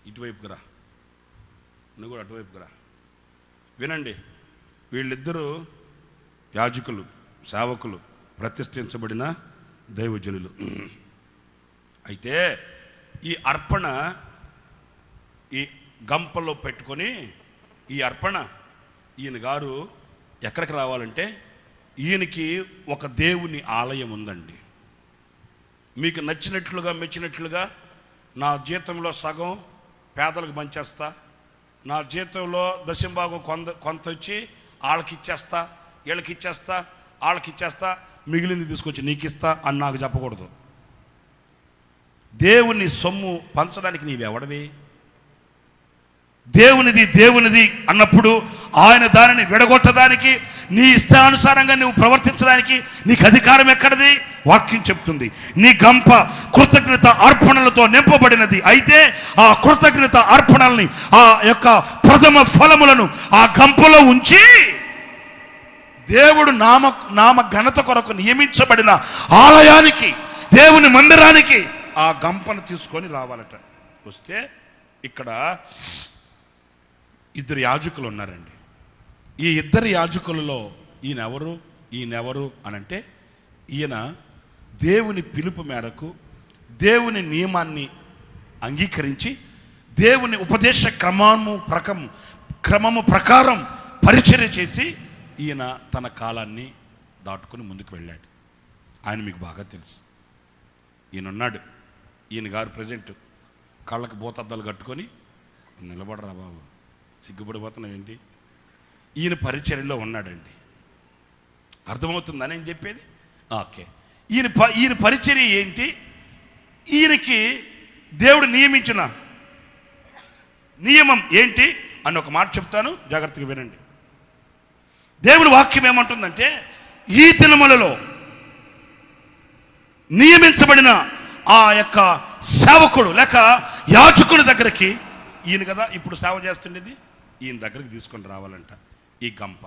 ఇటువైపుకి రా, నువ్వు కూడా అటువైపుకి రా. వినండి, వీళ్ళిద్దరూ యాజకులు, సేవకులు, ప్రతిష్ఠించబడిన దైవజనులు. అయితే ఈ అర్పణ ఈ గంపలో పెట్టుకొని, ఈ అర్పణ ఈయన గారు ఎక్కడికి రావాలంటే, ఈయనకి ఒక దేవుని ఆలయం ఉందండి. మీకు నచ్చినట్లుగా మెచ్చినట్లుగా నా జీతంలో సగం పేదలకు పంచేస్తా, నా జీతంలో దశంభాగం కొంత వచ్చి వాళ్ళకి ఇచ్చేస్తా, వీళ్ళకి ఇచ్చేస్తా, వాళ్ళకి ఇచ్చేస్తా, మిగిలింది తీసుకొచ్చి నీకు ఇస్తా అని నాకు చెప్పకూడదు. దేవుని సొమ్ము పంచడానికి నీవెవడవి? దేవునిది దేవునిది అన్నప్పుడు ఆయన దానిని విడగొట్టడానికి, నీ ఇష్టానుసారంగా నువ్వు ప్రవర్తించడానికి నీకు అధికారం ఎక్కడిది? వాక్యం చెప్తుంది, నీ గంప కృతజ్ఞత అర్పణలతో నింపబడినది. అయితే ఆ కృతజ్ఞత అర్పణల్ని, ఆ యొక్క ప్రథమ ఫలములను ఆ గంపలో ఉంచి దేవుడు నామ ఘనత కొరకు నియమించబడిన ఆలయానికి, దేవుని మందిరానికి ఆ గంపను తీసుకొని రావాలట. వస్తే ఇక్కడ ఇద్దరు యాజకులు ఉన్నారండి. ఈ ఇద్దరు యాజకులలో ఈయనెవరు అనంటే, ఈయన దేవుని పిలుపు మేరకు దేవుని నియమాన్ని అంగీకరించి దేవుని ఉపదేశ క్రమము ప్రకారం పరిచర్య చేసి ఈయన తన కాలాన్ని దాటుకొని ముందుకు వెళ్ళాడు. ఆయన మీకు బాగా తెలుసు. ఈయన ఉన్నాడు, ఈయన గారు ప్రజెంట్ కళ్ళకు బోతద్దాలు కట్టుకొని, నిలబడరా బాబు, సిగ్గుపడిపోతున్నావు ఏంటి? ఈయన పరిచర్యలో ఉన్నాడండి. అర్థమవుతుందా నేను చెప్పేది? ఓకే. ఈయన పరిచర్య ఏంటి? ఈయనకి దేవుడు నియమించిన నియమం ఏంటి అని ఒక మాట చెప్తాను, జాగ్రత్తగా వినండి. దేవుని వాక్యం ఏమంటుందంటే, ఈ దినములలో నియమించబడిన ఆ యొక్క సేవకుడు లేక యాజకుని దగ్గరికి, ఈయన కదా ఇప్పుడు సేవ చేస్తుండేది, ఈయన దగ్గరికి తీసుకొని రావాలంట. ఈ గంప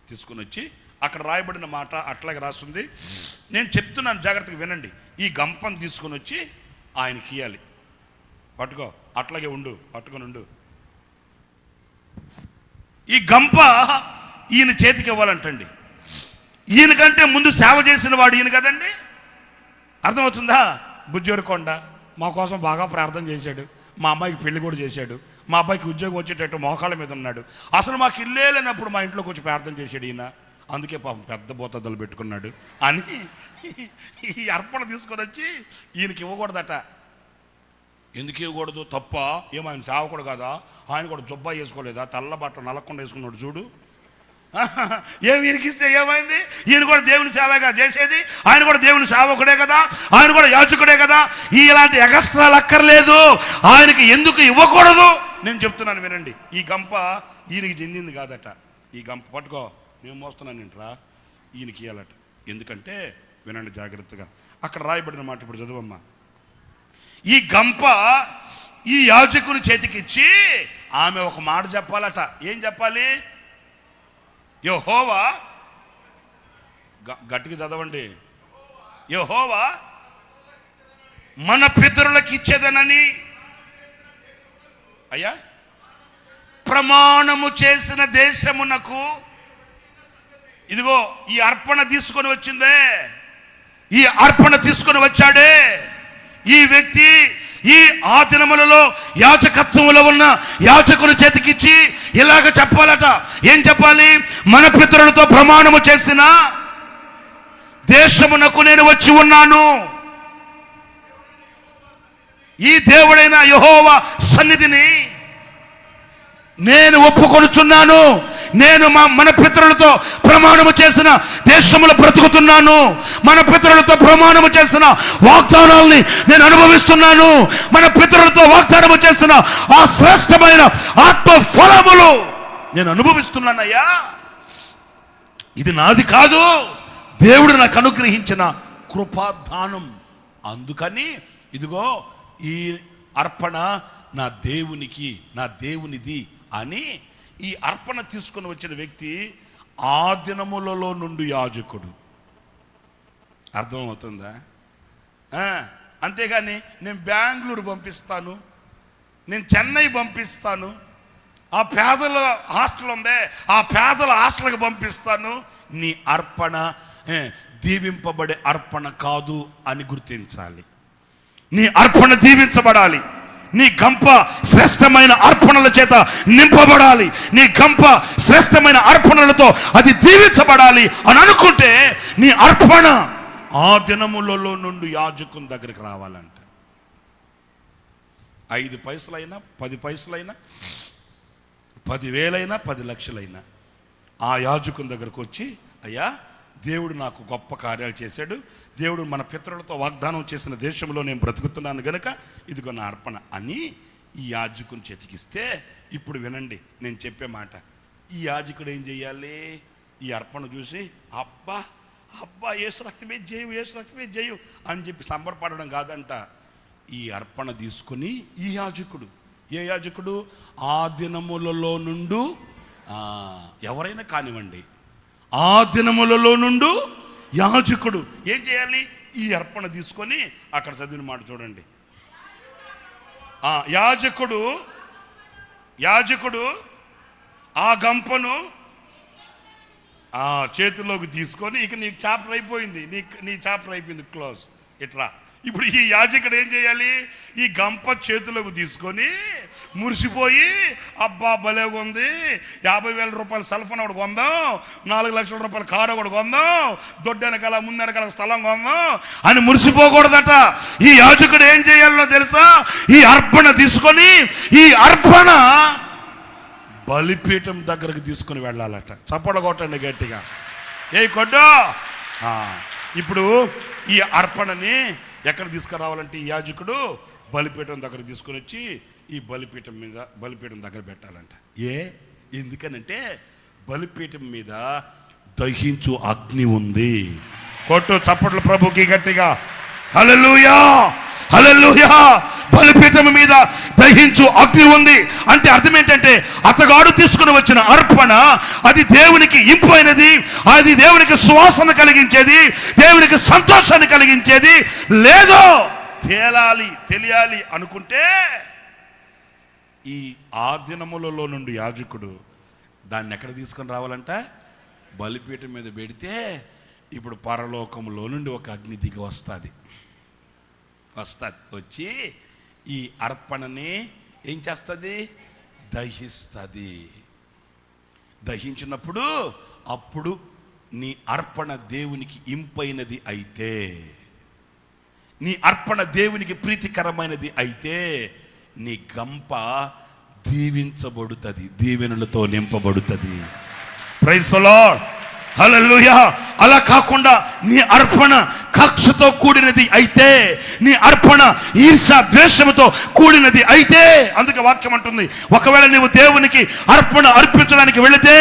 తీసుకొని వచ్చి, అక్కడ రాయబడిన మాట అట్లాగే రాస్తుంది, నేను చెప్తున్నాను జాగ్రత్తగా వినండి. ఈ గంపను తీసుకొని వచ్చి ఆయనకి ఇయ్యాలి. పట్టుకో, అట్లాగే ఉండు, పట్టుకొని ఉండు. ఈ గంప ఈయన చేతికి ఇవ్వాలంటండి. ఈయనకంటే ముందు సేవ చేసిన వాడు ఈయన కదండి. అర్థమవుతుందా? బుజ్జోరికొండ మా కోసం బాగా ప్రార్థన చేశాడు, మా అమ్మాయికి పెళ్లి కూడా చేశాడు, మా అబ్బాయికి ఉద్యోగం వచ్చేటట్టు మోకాళ్ళ మీద ఉన్నాడు, అసలు మాకు ఇల్లే లేనప్పుడు మా ఇంట్లోకి వచ్చి ప్రార్థన చేశాడు ఈయన, అందుకే పాపం పెద్ద బోతద్దలు పెట్టుకున్నాడు అని ఈ అర్పణ తీసుకొని వచ్చి ఈయనకి ఇవ్వకూడదట. ఎందుకు ఇవ్వకూడదు? తప్ప ఏమైనా సేవకుడు కదా, ఆయన కూడా జుబ్బా వేసుకోలేదా, తెల్ల బట్టలు నలకుండా వేసుకున్నాడు చూడు. ఏమి ఇరికిస్తే ఏమైంది? ఈయన కూడా దేవుని సేవగా చేసేది, ఆయన కూడా దేవుని సేవకుడే కదా, ఆయన కూడా యాజకుడే కదా. ఇలాంటి ఎగస్ట్రాలు అక్కర్లేదు. ఆయనకి ఎందుకు ఇవ్వకూడదు నేను చెప్తున్నాను వినండి. ఈ గంప ఈయనకి చెందింది కాదట. ఈ గంప పట్టుకో, నేను మోస్తున్నాను ఏంట్రా, ఈయనకి ఇవ్వాలట. ఎందుకంటే వినండి జాగ్రత్తగా, అక్కడ రాయబడిన మాట ఇప్పుడు చదువమ్మా. ఈ గంప ఈ యాజకుని చేతికిచ్చి ఆమె ఒక మాట చెప్పాలట. ఏం చెప్పాలి? యెహోవా, గట్టిగా చదవండి, యెహోవా మన పితరులకు ఇచ్చేదనని అయ్యా ప్రమాణము చేసిన దేశమునకు, ఇదిగో ఈ అర్పణ తీసుకొని వచ్చిందే, ఈ అర్పణ తీసుకొని వచ్చాడే ఈ వ్యక్తి, ఈ ఆ దినములలో యాజకత్వంలో ఉన్న యాజకుని చేతికిచ్చి ఇలాగ చెప్పాలట. ఏం చెప్పాలి? మన పితరులతో ప్రమాణము చేసిన దేశమునకు నేను వచ్చి ఉన్నాను. ఈ దేవుడైన యెహోవా సన్నిధిని నేను ఒప్పుకొనుచున్నాను. నేను మన పితరులతో ప్రమాణము చేసిన దేశములో బ్రతుకుతున్నాను. మన పితరులతో ప్రమాణము చేసిన వాగ్దానాల్ని నేను అనుభవిస్తున్నాను. మన పితరులతో వాగ్దానము చేసిన ఆ శ్రేష్టమైన ఆత్మ ఫలములు నేను అనుభవిస్తున్నానయ్యా. ఇది నాది కాదు, దేవుడు నాకు అనుగ్రహించిన కృపాదానం. అందుకని ఇదిగో ఈ అర్పణ నా దేవునికి, నా దేవునిది అని ఈ అర్పణ తీసుకొని వచ్చిన వ్యక్తి ఆ దినములలో నుండి యాజకుడు. అర్థమవుతుందా? అంతేగాని నేను బెంగళూరు పంపిస్తాను, నేను చెన్నై పంపిస్తాను, ఆ పేదల హాస్టల్ ఉందే ఆ పేదల హాస్టల్కి పంపిస్తాను, నీ అర్పణ దీవింపబడే అర్పణ కాదు అని గుర్తించాలి. నీ అర్పణ దీవించబడాలి. నీ గంప శ్రేష్టమైన అర్పణల చేత నింపబడాలి. నీ గంప శ్రేష్టమైన అర్పణలతో అది దీవించబడాలి అని అనుకుంటే నీ అర్పణ ఆ దినములలో నుండి యాజకుని దగ్గరికి రావాలంట. 5 పైసలైనా 10 పైసలైనా 10,000 10 లక్షలైనా ఆ యాజకుని దగ్గరకు వచ్చి, అయ్యా దేవుడు నాకు గొప్ప కార్యాలు చేశాడు, దేవుడు మన పితరులతో వాగ్దానం చేసిన దేశంలో నేను బ్రతుకుతున్నాను గనుక ఇదిగో నా అర్పణ అని ఈ యాజకుని చేతికిస్తే, ఇప్పుడు వినండి నేను చెప్పే మాట. ఈ యాజకుడు ఏం చెయ్యాలి? ఈ అర్పణ చూసి అబ్బా అబ్బా యేసు రక్తమే జయం, యేసు రక్తమే జయం అని చెప్పి సంబరపడడం కాదంట. ఈ అర్పణ తీసుకుని ఈ యాజకుడు, ఏ యాజకుడు? ఆ దినములలో నుండు, ఎవరైనా కానివ్వండి, ఆ దినములలో నుండు యాజకుడు ఏం చేయాలి? ఈ అర్పణ తీసుకొని, అక్కడ చదివిన మాట చూడండి. యాజకుడు ఆ గంపను చేతిలోకి తీసుకొని, ఇక నీ చాప్టర్ అయిపోయింది, నీ చాప్టర్ అయిపోయింది, క్లోజ్. ఇట్లా ఇప్పుడు ఈ యాజకుడు ఏం చేయాలి? ఈ గంప చేతిలోకి తీసుకొని మురిసిపోయి, అబ్బా భలేగా ఉంది, 50,000 రూపాయల సెల్ ఫోన్ ఒకటి కొందాం, 4 లక్షల రూపాయల కారు ఒకటి కొందాం, దొడ్డెనకాల ముందెనకాల స్థలం కొందాం అని మురిసిపోకూడదట. ఈ యాజకుడు ఏం చేయాలో తెలుసా? ఈ అర్పణ తీసుకొని, ఈ అర్పణ బలిపీఠం దగ్గరకు తీసుకుని వెళ్ళాలట. చప్పడ కొట్టండి గట్టిగా, ఏ కొట్టో. ఇప్పుడు ఈ అర్పణని ఎక్కడ తీసుకురావాలంటే, ఈ యాజకుడు బలిపీఠం దగ్గర తీసుకొని వచ్చి ఈ బలిపీఠం దగ్గర పెట్టాలంట. ఎందుకనంటే బలిపీఠం మీద దహించు అగ్ని ఉంది. కొట్టు చప్పట్లు ప్రభుకి గట్టిగా, హల్లెలూయా హల్లెలూయా. బలిపీఠం మీద దహించు అగ్ని ఉంది అంటే అర్థం ఏంటంటే, అతగాడు తీసుకుని వచ్చిన అర్పణ అది దేవునికి ఇంపైనది, అది దేవునికి సువాసన కలిగించేది, దేవునికి సంతోషాన్ని కలిగించేది. లేదో తెలియాలి అనుకుంటే, ఈ ఆ దినములలో నుండి యాజకుడు దాన్ని ఎక్కడ తీసుకొని రావాలంట? బలిపీఠం మీద పెడితే, ఇప్పుడు పరలోకంలో నుండి ఒక అగ్ని దిగి వస్తుంది. వచ్చి ఈ అర్పణని ఏం చేస్తుంది? దహిస్తుంది. దహించినప్పుడు అప్పుడు నీ అర్పణ దేవునికి ఇంపైనది అయితే, నీ అర్పణ దేవునికి ప్రీతికరమైనది అయితే, నీ గంప దీవించబడుతుంది, దీవెనలతో నింపబడుతుంది. ప్రైజ్ ది లార్డ్, హల్లెలూయా. అలా కాకుండా నీ అర్పణ కక్షతో కూడినది అయితే, నీ అర్పణ ఈర్ష్య ద్వేషముతో కూడినది అయితే, అందుకే వాక్యం అంటుంది, ఒకవేళ నీవు దేవునికి అర్పణ అర్పించడానికి వెళితే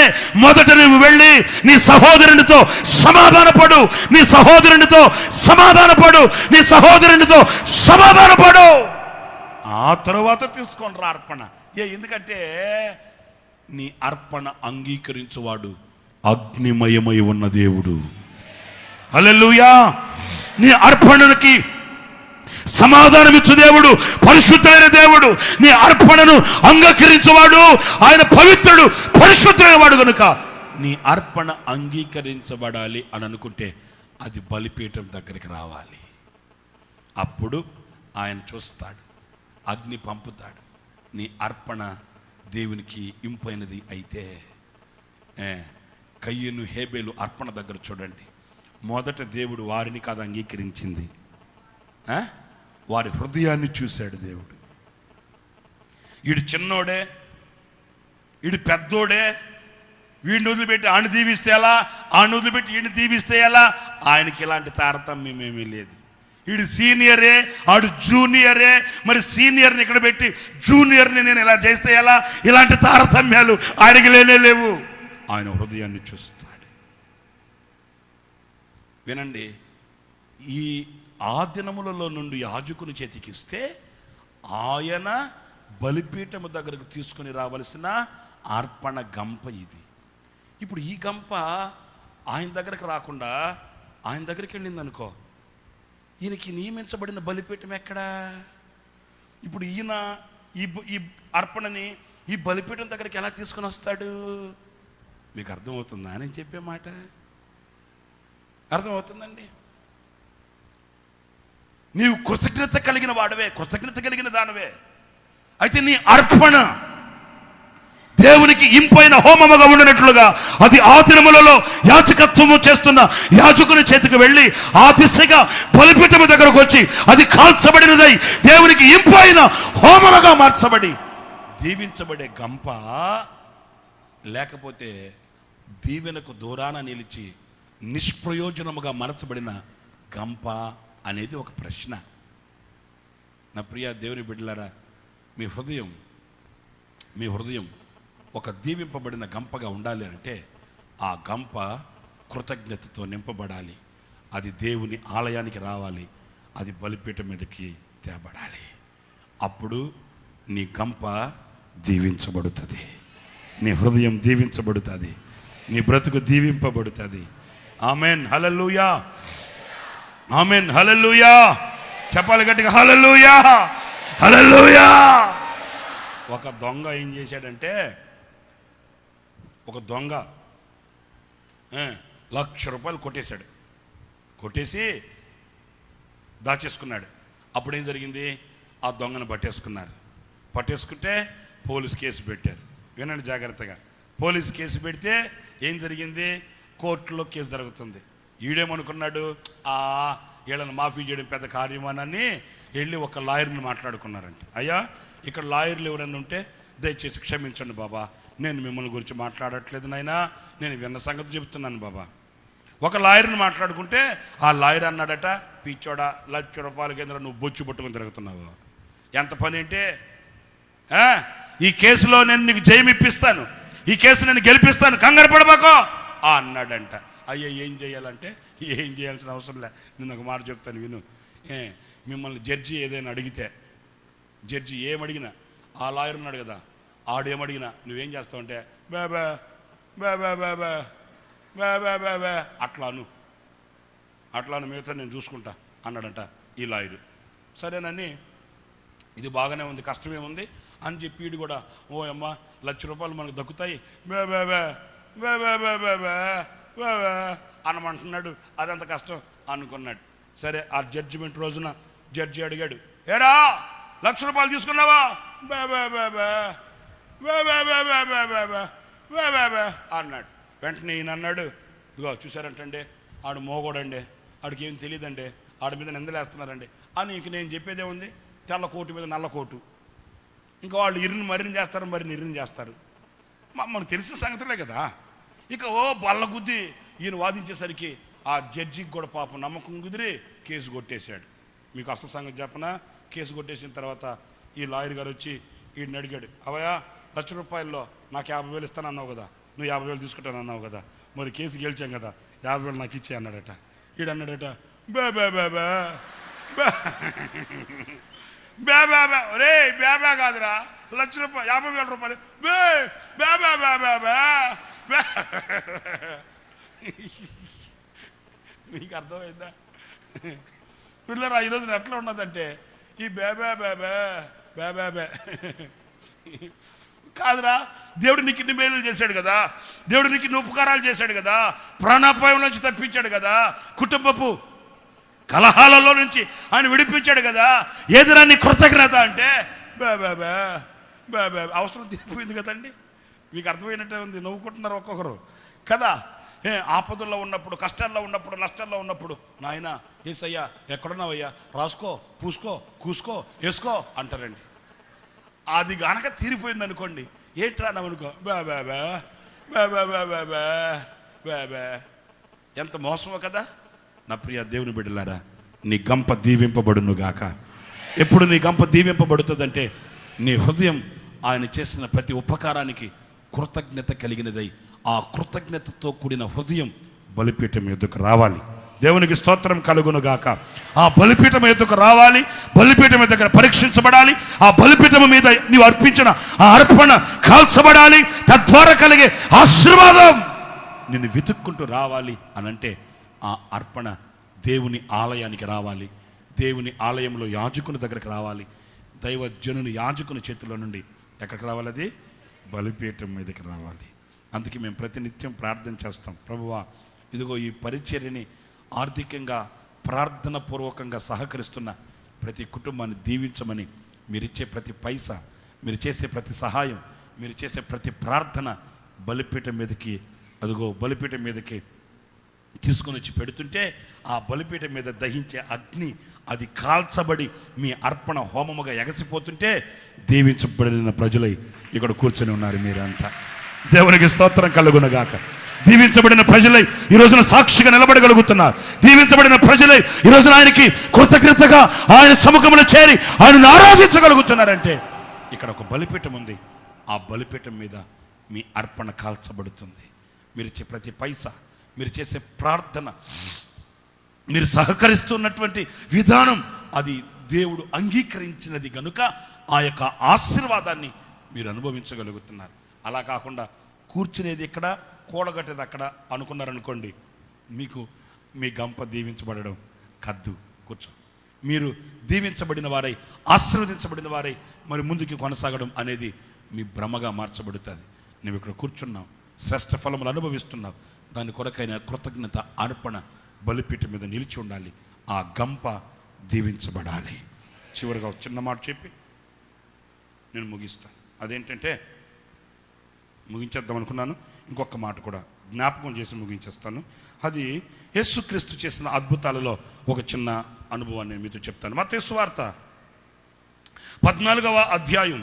మొదట నువ్వు వెళ్ళి నీ సహోదరునితో సమాధానపడు, నీ సహోదరునితో సమాధానపడు, నీ సహోదరునితో సమాధానపడు. ఆ తరువాత తీసుకొని రా అర్పణ. ఎందుకంటే నీ అర్పణ అంగీకరించువాడు అగ్నిమయమై ఉన్న దేవుడు. హల్లెలూయా. నీ అర్పణకి సమాధానమిచ్చు దేవుడు పరిశుద్ధమైన దేవుడు. నీ అర్పణను అంగీకరించేవాడు ఆయన పవిత్రుడు, పరిశుద్ధమైన వాడు. కనుక నీ అర్పణ అంగీకరించబడాలి అని అనుకుంటే అది బలిపీఠం దగ్గరికి రావాలి. అప్పుడు ఆయన చూస్తాడు, అగ్ని పంపుతాడు. నీ అర్పణ దేవునికి ఇంపైనది అయితే. కయ్యను హేబేలు అర్పణ దగ్గర చూడండి, మొదట దేవుడు వారిని కాదు అంగీకరించింది, వారి హృదయాన్ని చూశాడు దేవుడు. వీడు చిన్నోడే, వీడు పెద్దోడే, వీడిని వదిలిపెట్టి ఆడిని దీవిస్తే ఎలా, ఆడిని వదిలిపెట్టి వీడిని దీవిస్తే ఎలా? ఆయనకి ఇలాంటి తారతమ్యం ఏమీ లేదు. వీడు సీనియరే, ఆడు జూనియరే, మరి సీనియర్ని ఇక్కడ పెట్టి జూనియర్ని నేను ఇలా చేస్తే ఎలా? ఇలాంటి తారతమ్యాలు ఆయనకి లేవు. ఆయన హృదయాన్ని చూస్తాడు. వినండి, ఈ ఆ దినములలో నుండి యాజకుని చేతికిస్తే ఆయన బలిపీఠము దగ్గరకు తీసుకుని రావలసిన అర్పణ గంప ఇది. ఇప్పుడు ఈ గంప ఆయన దగ్గరకు రాకుండా ఆయన దగ్గరికి వెళ్ళింది అనుకో, ఈయనకి నియమించబడిన బలిపీఠం ఎక్కడా? ఇప్పుడు ఈయన ఈ అర్పణని ఈ బలిపీఠం దగ్గరికి ఎలా తీసుకుని వస్తాడు? మీకు అర్థమవుతుందా నేను చెప్పే మాట? అర్థమవుతుందండి? నీవు కృతజ్ఞత కలిగిన వాడవే, కృతజ్ఞత కలిగిన దానవే. అయితే నీ అర్పణ దేవునికి ఇంపైన హోమముగా ఉండినట్లుగా అది ఆ దినములలో యాజకత్వము చేస్తున్న యాజకుని చేతికి వెళ్ళి ఆ దిశగా బలిపీఠము దగ్గరకు వచ్చి అది కాల్చబడినదై దేవునికి ఇంపైన హోమముగా మార్చబడి దీవించబడే గంప, లేకపోతే దీవెనకు దూరాన నిలిచి నిష్ప్రయోజనముగా మరచబడిన గంప అనేది ఒక ప్రశ్న. నా ప్రియ దేవుని బిడ్డలారా, మీ హృదయం ఒక దీవింపబడిన గంపగా ఉండాలి అంటే ఆ గంప కృతజ్ఞతతో నింపబడాలి. అది దేవుని ఆలయానికి రావాలి, అది బలిపీఠం మీదకి తేబడాలి. అప్పుడు నీ గంప దీవించబడుతుంది, నీ హృదయం దీవించబడుతుంది, నీ బ్రతుకు దీవింపబడుతుంది. ఆమెన్, హల్లెలూయా, ఆమెన్, హల్లెలూయా. చెప్పాలి గట్టిగా, హల్లెలూయా, హల్లెలూయా. ఒక దొంగ ఏం చేశాడంటే, ఒక దొంగ 1,00,000 రూపాయలు కొట్టేసి దాచేసుకున్నాడు. అప్పుడేం జరిగింది, ఆ దొంగను పట్టేసుకుంటే పోలీస్ కేసు పెట్టారు. వినండి జాగ్రత్తగా. పోలీస్ కేసు పెడితే ఏం జరిగింది, కోర్టులో కేసు జరుగుతుంది. ఈడేమనుకున్నాడు, వీళ్ళని మాఫీ చేయడం పెద్ద కార్యమానని వెళ్ళి ఒక లాయర్ని మాట్లాడుకున్నారంట. అయ్యా, ఇక్కడ లాయర్లు ఎవరైనా ఉంటే దయచేసి క్షమించండి బాబా, నేను మిమ్మల్ని గురించి మాట్లాడట్లేదు నాయనా, నేను విన్న సంగతి చెబుతున్నాను బాబా. ఒక లాయర్ని మాట్లాడుకుంటే ఆ లాయర్ అన్నాడట, పిచ్చోడా, 1,00,000 రూపాయల కింద నువ్వు బొచ్చు పట్టుకుని తిరుగుతున్నావు, ఎంత పని అంటే, ఈ కేసులో నేను నీకు జయం ఇప్పిస్తాను, ఈ కేసు నేను గెలిపిస్తాను, కంగారు పడబాకో అన్నాడంట. అయ్యా, ఏం చేయాలంటే, ఏం చేయాల్సిన అవసరం లే, నేను ఒక మాట చెప్తాను విను. మిమ్మల్ని జడ్జి ఏదైనా అడిగితే, జడ్జి ఏమడిగినా, ఆ లాయర్ ఉన్నాడు కదా, ఆడేమడిగినా నువ్వేం చేస్తావంటే బాబా బాబా బాబా బాబా బాబా అట్లాను మిగతా నేను చూసుకుంటా అన్నాడంట ఈ లాయరు. సరేనని, ఇది బాగానే ఉంది, కష్టమేముంది అని చెప్పి వీడు కూడా, ఓ అమ్మ 1,00,000 రూపాయలు మనకు దక్కుతాయి బాబా బాబా బాబా బాబా అనమంటున్నాడు. అదంత కష్టం అనుకున్నాడు. సరే, ఆ జడ్జిమెంట్ రోజున జడ్జి అడిగాడు, ఏరా 1,00,000 రూపాయలు తీసుకున్నావా బాబా బాబా బాబా బాబా బాబా బాబా అన్నాడు. వెంటనే ఈయన అన్నాడు, ఇదిగో చూసారంటండి, ఆడు మోగోడండి, ఆడికి ఏం తెలియదండి, ఆడి మీద నిందలేస్తున్నారండి అని. ఇంక నేను చెప్పేదే ఉంది, తెల్ల కోటు మీద నల్ల కోటు, ఇంకా వాళ్ళు మరిని చేస్తారు, మనకు తెలిసిన సంగతులే కదా. ఇక బల్ల గుద్ది ఈయన వాదించేసరికి ఆ జడ్జికి కూడా పాపం నమ్మకం కుదిరి కేసు కొట్టేశాడు. మీకు అసలు సంగతి చెప్పనా, కేసు కొట్టేసిన తర్వాత ఈ లాయర్ గారు వచ్చి వీడిని అడిగాడు, అవయా 1,00,000 రూపాయల్లో నాకు 50,000 ఇస్తానన్నావు కదా, నువ్వు 50,000 తీసుకుంటానన్నావు కదా, మరి కేసు గెలిచాం కదా, 50,000 నాకు ఇచ్చే అన్నాడట. వీడు అన్నాడట, బాబా బాబా బాబా రే బాబా కాదురా, 1,00,000 రూపాయలు 50,000 రూపాయలు బాబా బాబా. మీకు అర్థమైందా పిల్లరా? ఈరోజు ఎట్లా ఉన్నదంటే, ఈ బాబా బాబా బాబా కాదురా, దేవుడు నీకు ఇన్ని మేలు చేశాడు కదా, దేవుడు నీకు ఇన్ని ఉపకారాలు చేశాడు కదా, ప్రాణాపాయం నుంచి తప్పించాడు కదా, కుటుంబపు కలహాలలో నుంచి ఆయన విడిపించాడు కదా, ఏదిరా నీ కృతజ్ఞత అంటే బాబా బాబా. అవసరం తీరిపోయింది కదండి. మీకు అర్థమైనట్టే ఉంది, నవ్వుకుంటున్నారు ఒక్కొక్కరు కదా. ఆపదల్లో ఉన్నప్పుడు, కష్టాల్లో ఉన్నప్పుడు, నష్టాల్లో ఉన్నప్పుడు, నాయన ఏసయ్యా ఎక్కడున్నావయ్యా, రాసుకో, పూసుకో, కూసుకో, వేసుకో అంటారండి. అది గనక తీరిపోయింది అనుకోండి, ఏంట్రా నవ్వనుకో బాబా బాబా బాబా బాబా. ఎంత మోసమో కదా. నా ప్రియ దేవుని బిడ్డలారా, నీ గంప దీవింపబడును గాక. ఎప్పుడు నీ గంప దీవింపబడుతుందంటే, నీ హృదయం ఆయన చేసిన ప్రతి ఉపకారానికి కృతజ్ఞత కలిగినదై, ఆ కృతజ్ఞతతో కూడిన హృదయం బలిపీఠం ఎద్దుకు రావాలి. దేవునికి స్తోత్రం కలుగునుగాక. ఆ బలిపీఠం ఎద్దుకు రావాలి, బలిపీఠం దగ్గర పరీక్షించబడాలి, ఆ బలిపీఠం మీద నీవు అర్పించిన ఆ అర్పణ కాల్చబడాలి. తద్వారా కలిగే ఆశీర్వాదం నిన్ను వెతుక్కుంటూ రావాలి అనంటే, ఆ అర్పణ దేవుని ఆలయానికి రావాలి, దేవుని ఆలయంలో యాజకుని దగ్గరికి రావాలి, దైవజనుని యాజకుని చేతిలో నుండి ఎక్కడికి రావాలి, అది బలిపీఠం మీదకి రావాలి. అందుకే మేము ప్రతినిత్యం ప్రార్థన చేస్తాం, ప్రభువా ఇదిగో ఈ పరిచర్యని ఆర్థికంగా ప్రార్థన పూర్వకంగా సహకరిస్తున్న ప్రతి కుటుంబాన్ని దీవించమని, మీరిచ్చే ప్రతి పైసా, మీరు చేసే ప్రతి సహాయం, మీరు చేసే ప్రతి ప్రార్థన బలిపీఠం మీదకి, అదిగో బలిపీఠం మీదకి తీసుకొని వచ్చి పెడుతుంటే, ఆ బలిపీఠం మీద దహించే అగ్ని అది కాల్చబడి మీ అర్పణ హోమముగా ఎగసిపోతుంటే, దీవించబడిన ప్రజలై ఇక్కడ కూర్చొని ఉన్నారు మీరంతా. దేవునికి స్తోత్రం కలుగునగాక. దీవించబడిన ప్రజలై ఈ రోజున సాక్షిగా నిలబడగలుగుతున్నారు. దీవించబడిన ప్రజలై ఈ రోజున ఆయనకి కృతజ్ఞతగా ఆయన సముఖంలో చేరి ఆయనను ఆరాధించగలుగుతున్నారంటే, ఇక్కడ ఒక బలిపీఠం ఉంది. ఆ బలిపీఠం మీద మీ అర్పణ కాల్చబడుతుంది. మీరు ఇచ్చే ప్రతి పైసా, మీరు చేసే ప్రార్థన, మీరు సహకరిస్తున్నటువంటి విధానం అది దేవుడు అంగీకరించినది గనుక ఆ యొక్క ఆశీర్వాదాన్ని మీరు అనుభవించగలుగుతున్నారు. అలా కాకుండా కూర్చునేది ఇక్కడ, కూడగట్టేది అక్కడ అనుకున్నారనుకోండి, మీకు మీ గంప దీవించబడడం కద్దు. కూర్చో. మీరు దీవించబడిన వారై, ఆశీర్వదించబడిన వారై మరి ముందుకు కొనసాగడం అనేది మీ భ్రమగా మార్చబడుతుంది. నువ్వు ఇక్కడ కూర్చున్నావు, శ్రేష్ఠ ఫలములు అనుభవిస్తున్నావు. దాని కొరకైన కృతజ్ఞత అర్పణ బలిపీఠం మీద నిలిచి ఉండాలి. ఆ గంప దీవించబడాలి. చివరిగా ఒక చిన్న మాట చెప్పి నేను ముగిస్తాను. అదేంటంటే, ముగించేద్దాం అనుకున్నాను, ఇంకొక మాట కూడా జ్ఞాపకం చేసి ముగించేస్తాను. అది యేసుక్రీస్తు చేసిన అద్భుతాలలో ఒక చిన్న అనుభవాన్ని మీతో చెప్తాను. మత్తయి సువార్త 14వ అధ్యాయం,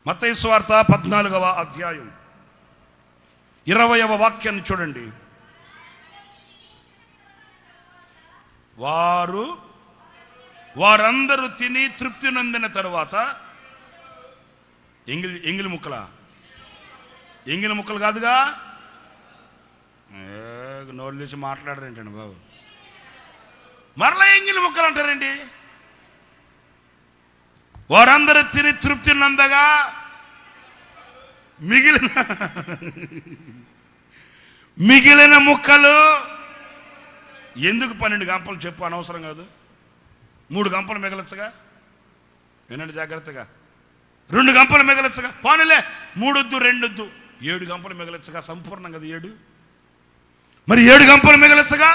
మత్తయి సువార్త 14వ అధ్యాయం 20వ వాక్యాన్ని చూడండి. వారందరూ తిని తృప్తి నొందిన తరువాత, ఎంగిలి ముక్కలు కాదుగా, నోళ్ళు తీసి మాట్లాడరేంటండి బాబు, మరలా ఎంగిలి ముక్కలు అంటారండి. వారందరూ తిని తృప్తి నందగా మిగిలిన ముక్కలు, ఎందుకు 12 గంపలు చెప్పు, అనవసరం కాదు. 3 గంపలు మిగలచ్చుగా, వినండి జాగ్రత్తగా. 2 గంపలు మిగలచ్చుగా, పోనీలే 3 వద్దు 2 వద్దు, 7 గంపలు మిగలచ్చుగా, సంపూర్ణం కదా 7. మరి 7 గంపలు మిగలచ్చుగా.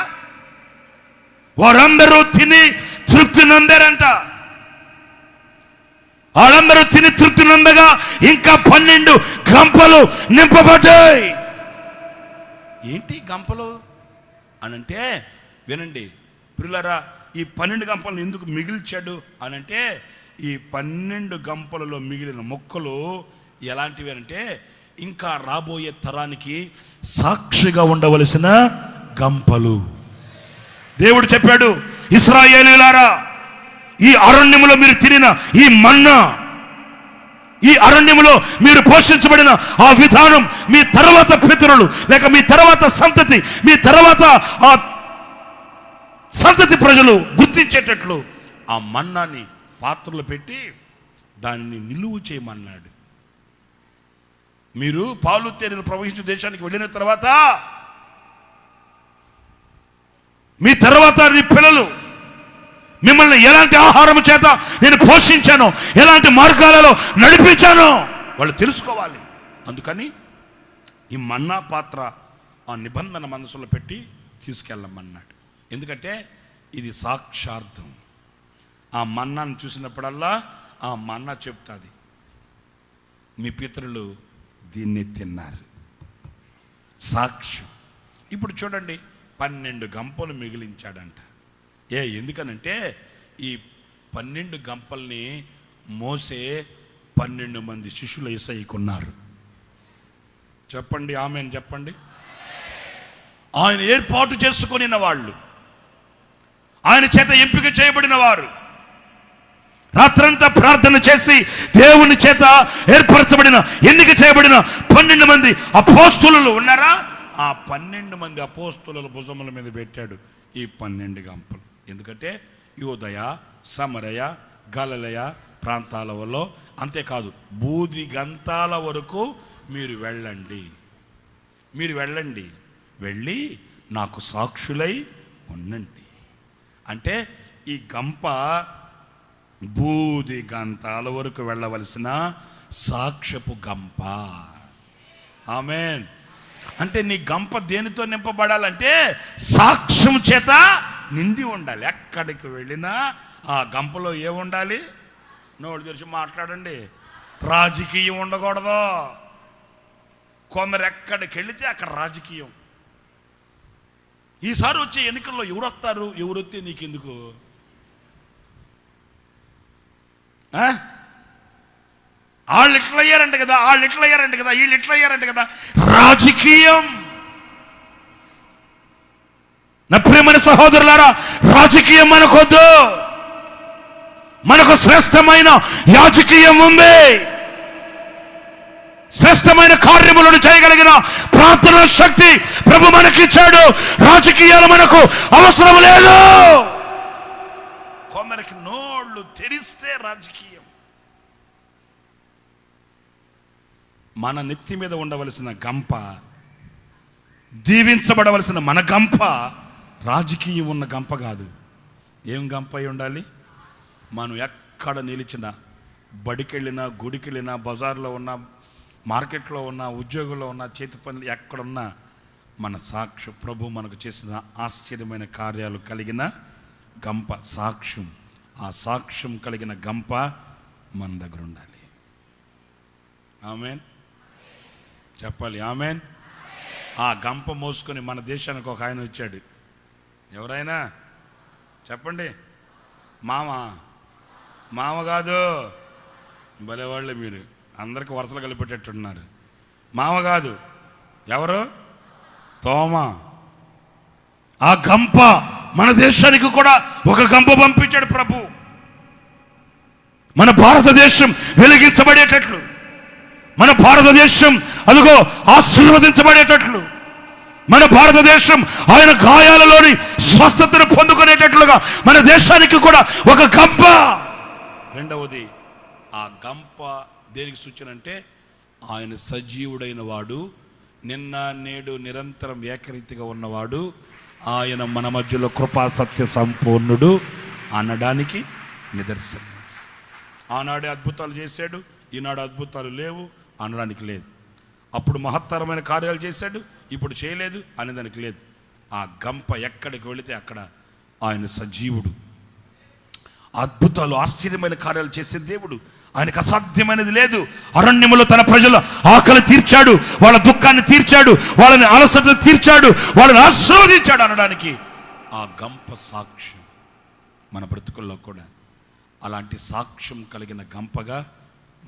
వారందరూ తిని తృప్తి నందారంట. వాళ్ళందరూ తిని తృప్తి నందగా ఇంకా 12 గంపలు నింపబడ్డాయి. ఏంటి గంపలు అనంటే, వినండి ప్రియులారా, ఈ 12 గంపలను ఎందుకు మిగిల్చాడు అనంటే, ఈ 12 గంపలలో మిగిలిన మొక్కలు ఎలాంటివి అంటే, ఇంకా రాబోయే తరానికి సాక్షిగా ఉండవలసిన గంపలు. దేవుడు చెప్పాడు, ఇశ్రాయేలీయులారా, ఈ అరణ్యములో మీరు తినిన ఈ మన్నా, ఈ అరణ్యములో మీరు పోషించబడిన ఆ విధానం మీ తర్వాత పితరులు, లేక మీ తర్వాత సంతతి, మీ తర్వాత ఆ సంతతి ప్రజలు గుర్తించేటట్లు ఆ మన్నాని పాత్రలు పెట్టి దానిని నిలువ చేయమన్నాడు. మీరు పాలు తేనెలు ప్రవహించే దేశానికి వెళ్ళిన తర్వాత మీ తర్వాత మీ పిల్లలు మిమ్మల్ని ఎలాంటి ఆహారం చేత నేను పోషించానో, ఎలాంటి మార్గాలలో నడిపించానో వాళ్ళు తెలుసుకోవాలి. అందుకని ఈ మన్నా పాత్ర ఆ నిబంధన మనసులో పెట్టి తీసుకెళ్ళమన్నాడు. ఎందుకంటే ఇది సాక్షార్థం. ఆ మన్నాను చూసినప్పుడల్లా ఆ మన్నా చెప్తుంది, మీ పితరులు దీన్ని తిన్నారు. సాక్ష్యం. ఇప్పుడు చూడండి, 12 గంపలు మిగిలించాడంట. ఎందుకనంటే ఈ 12 గంపల్ని మోసే 12 మంది శిష్యులు యేసయ్యకున్నారు. చెప్పండి ఆమేన్ చెప్పండి. ఆయన ఏర్పాటు చేసుకొనిన వాళ్ళు, ఆయన చేత ఎంపిక చేయబడిన వారు, రాత్రంతా ప్రార్థన చేసి దేవుని చేత ఏర్పరచబడిన, ఎన్నిక చేయబడిన 12 మంది అపోస్తలులు ఉన్నారా? ఆ 12 మంది అపోస్తలుల భుజముల మీద పెట్టాడు ఈ 12 గంపలు. ఎందుకంటే యూదయ, సమరయ, గలిలయ ప్రాంతాలలో, అంతేకాదు బూది గంతాల వరకు మీరు వెళ్ళండి, వెళ్ళి నాకు సాక్షులై ఉండండి. అంటే ఈ గంప బూది గంతాల వరకు వెళ్ళవలసిన సాక్ష్యపు గంప. ఆమేన్. అంటే నీ గంప దేనితో నింపబడాలంటే సాక్ష్యం చేత నిండి ఉండాలి. ఎక్కడికి వెళ్ళినా ఆ గంపలో ఏముండాలి? నోళ్ళు తెరిచి మాట్లాడండి. రాజకీయం ఉండకూడదు. కొందరు ఎక్కడికి వెళితే అక్కడ రాజకీయం. ఈసారి వచ్చే ఎన్నికల్లో ఎవరు వస్తారు, ఎవరు వస్తే నీకెందుకు? వాళ్ళు ఇట్లా అయ్యారంట కదా, వాళ్ళు ఇట్లా అయ్యారంట కదా, వీళ్ళు ఇట్లా అయ్యారంట కదా. రాజకీయం. నా ప్రియమైన సహోదరులారా, రాజకీయం మనకొద్దు. మనకు శ్రేష్టమైన యాజకీయం ఉంది. శ్రేష్టమైన కార్యములను చేయగలిగిన ప్రార్థనా శక్తి ప్రభు మనకిచ్చాడు. రాజకీయాలు మనకు అవసరం లేదు. కొందరికి నోళ్ళు తెరిస్తే రాజకీయం. మన నెత్తి మీద ఉండవలసిన గంప, దీవించబడవలసిన మన గంప రాజకీయం ఉన్న గంప కాదు. ఏం గంప అయి ఉండాలి? మనం ఎక్కడ నిలిచినా, బడికెళ్ళినా, గుడికెళ్ళినా, బజార్లో ఉన్న, మార్కెట్లో ఉన్న, ఉద్యోగంలో ఉన్న, చేతి పనులు ఎక్కడున్నా మన సాక్ష్యం, ప్రభు మనకు చేసిన ఆశ్చర్యమైన కార్యాలు కలిగిన గంప, సాక్ష్యం. ఆ సాక్ష్యం కలిగిన గంప మన దగ్గర ఉండాలి. ఆమేన్ చెప్పాలి. ఆమేన్. ఆ గంప మోసుకొని మన దేశానికి ఒక ఆయన వచ్చాడు. ఎవరైనా చెప్పండి. మామ కాదు, భలేవాళ్ళే మీరు, అందరికి వరుసలు కలిపెట్టేట్టున్నారు. మామ కాదు, ఎవరు? తోమా. ఆ గంప మన దేశానికి కూడా ఒక గంప పంపించాడు ప్రభు. మన భారతదేశం వెలిగించబడేటట్లు, మన భారతదేశం అదిగో ఆశీర్వదించబడేటట్లు, మన భారతదేశం ఆయన గాయాలలోని స్వస్థతను పొందుకునేటట్లుగా మన దేశానికి కూడా ఒక గంప. రెండవది, ఆ గంప దేనికి సూచన అంటే ఆయన సజీవుడైన వాడు, నిన్న నేడు నిరంతరం ఏకరీతిగా ఉన్నవాడు, ఆయన మన మధ్యలో కృపా సత్య సంపూర్ణుడు అనడానికి నిదర్శనం. ఆనాడే అద్భుతాలు చేశాడు, ఈనాడు అద్భుతాలు లేవు అనడానికి లేదు. అప్పుడు మహత్తరమైన కార్యాలు చేశాడు, ఇప్పుడు చేయలేదు అనేదానికి లేదు. ఆ గంప ఎక్కడికి వెళితే అక్కడ ఆయన సజీవుడు. అద్భుతాలు, ఆశ్చర్యమైన కార్యాలు చేసే దేవుడు. ఆయనకు అసాధ్యమైనది లేదు. అరణ్యములో తన ప్రజల ఆకలి తీర్చాడు, వాళ్ళ దుఃఖాన్ని తీర్చాడు, వాళ్ళని అలసట తీర్చాడు, వాళ్ళని ఆశీర్వదించాడు అనడానికి ఆ గంప సాక్ష్యం. మన బ్రతుకుల్లో కూడా అలాంటి సాక్ష్యం కలిగిన గంపగా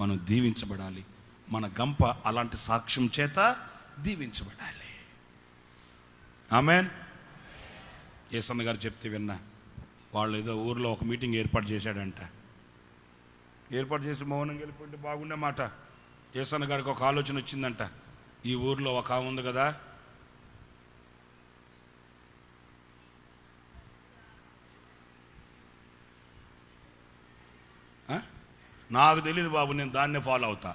మనం దీవించబడాలి. మన గంప అలాంటి సాక్ష్యం చేత దీవించబడాలి. ఆమేన్. యేసన్న గారు చెప్తే విన్నా. వాళ్ళు ఏదో ఊర్లో ఒక మీటింగ్ ఏర్పాటు చేశాడంట. ఏర్పాటు చేసి మౌనంగా వెళ్ళిపోతే బాగుండే మాట. యేసన్న గారికి ఒక ఆలోచన వచ్చిందంట. ఈ ఊర్లో ఒక ఆమె ఉంది కదా, నాకు తెలియదు బాబు, నేను దాన్నే ఫాలో అవుతా.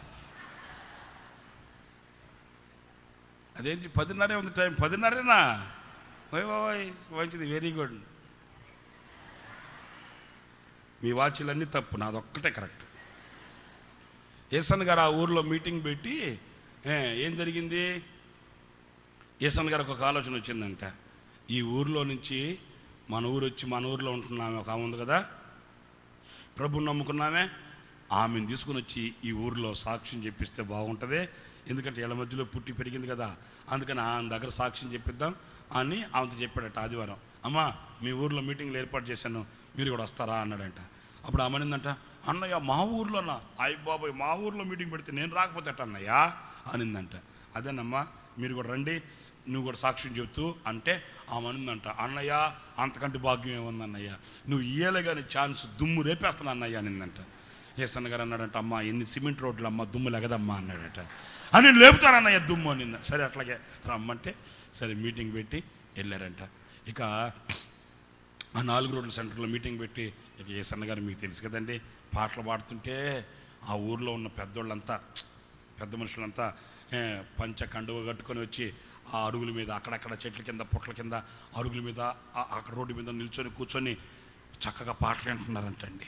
అదేంటి 10:30 ఉంది టైం? 10:30నా? ఓయ్ మంచిది, వెరీ గుడ్. మీ వాచీలన్నీ తప్పు, నాదొక్కటే కరెక్ట్. యేసన్న గారు ఆ ఊర్లో మీటింగ్ పెట్టి ఏం జరిగింది? యేసన్న గారికి ఒక ఆలోచన వచ్చిందంట. ఈ ఊర్లో నుంచి మన ఊరు వచ్చి మన ఊర్లో ఉంటున్నామే ఒక ఆమె ఉంది కదా, ప్రభుని నమ్ముకున్నామే, ఆమెను తీసుకుని వచ్చి ఈ ఊర్లో సాక్ష్యం చెప్పిస్తే బాగుంటుంది. ఎందుకంటే వీళ్ళ మధ్యలో పుట్టి పెరిగింది కదా, అందుకని ఆమె దగ్గర సాక్ష్యం చెప్పిద్దాం అని ఆమెతో చెప్పాడట ఆదివారం. అమ్మా, మీ ఊర్లో మీటింగ్లు ఏర్పాటు చేశాను, మీరు కూడా వస్తారా అన్నాడంట. అప్పుడు అమ్మనిందంట, అన్నయ్య మా ఊర్లోనా? అయ్య బాబాయ్, మా ఊర్లో మీటింగ్ పెడితే నేను రాకపోతే అట్ట అన్నయ్యా అనిందంట. అదేనమ్మా, మీరు కూడా రండి, నువ్వు కూడా సాక్ష్యం చెబుతూ అంటే ఆమె అనిందంట, అన్నయ్య అంతకంటే భాగ్యం ఏముందన్నయ్య, నువ్వు ఇయ్యలే కానీ ఛాన్స్ దుమ్ము రేపేస్తాను అన్నయ్య అనిందంట. యేసన్న గారు అన్నాడంట, అమ్మ ఎన్ని సిమెంట్ రోడ్లు అమ్మ, దుమ్ము లెగదమ్మా అన్నాడట. అని లేపుతానన్నయ్య దుమ్ము అనింద. సరే అట్లాగే రమ్మంటే సరే మీటింగ్ పెట్టి వెళ్ళారంట. ఇక ఆ 4 రోడ్ల సెంటర్లో మీటింగ్ పెట్టి, ఇక యేసన్న గారు మీకు తెలుసు కదండి, పాటలు పాడుతుంటే ఆ ఊర్లో ఉన్న పెద్దోళ్ళంతా, పెద్ద మనుషులంతా పంచ కండువ కట్టుకొని వచ్చి ఆ అరుగుల మీద, అక్కడక్కడ చెట్ల కింద, పుట్ల కింద, అరుగుల మీద, అక్కడ రోడ్డు మీద నిల్చొని కూర్చొని చక్కగా పాటలు వింటున్నారంటండి.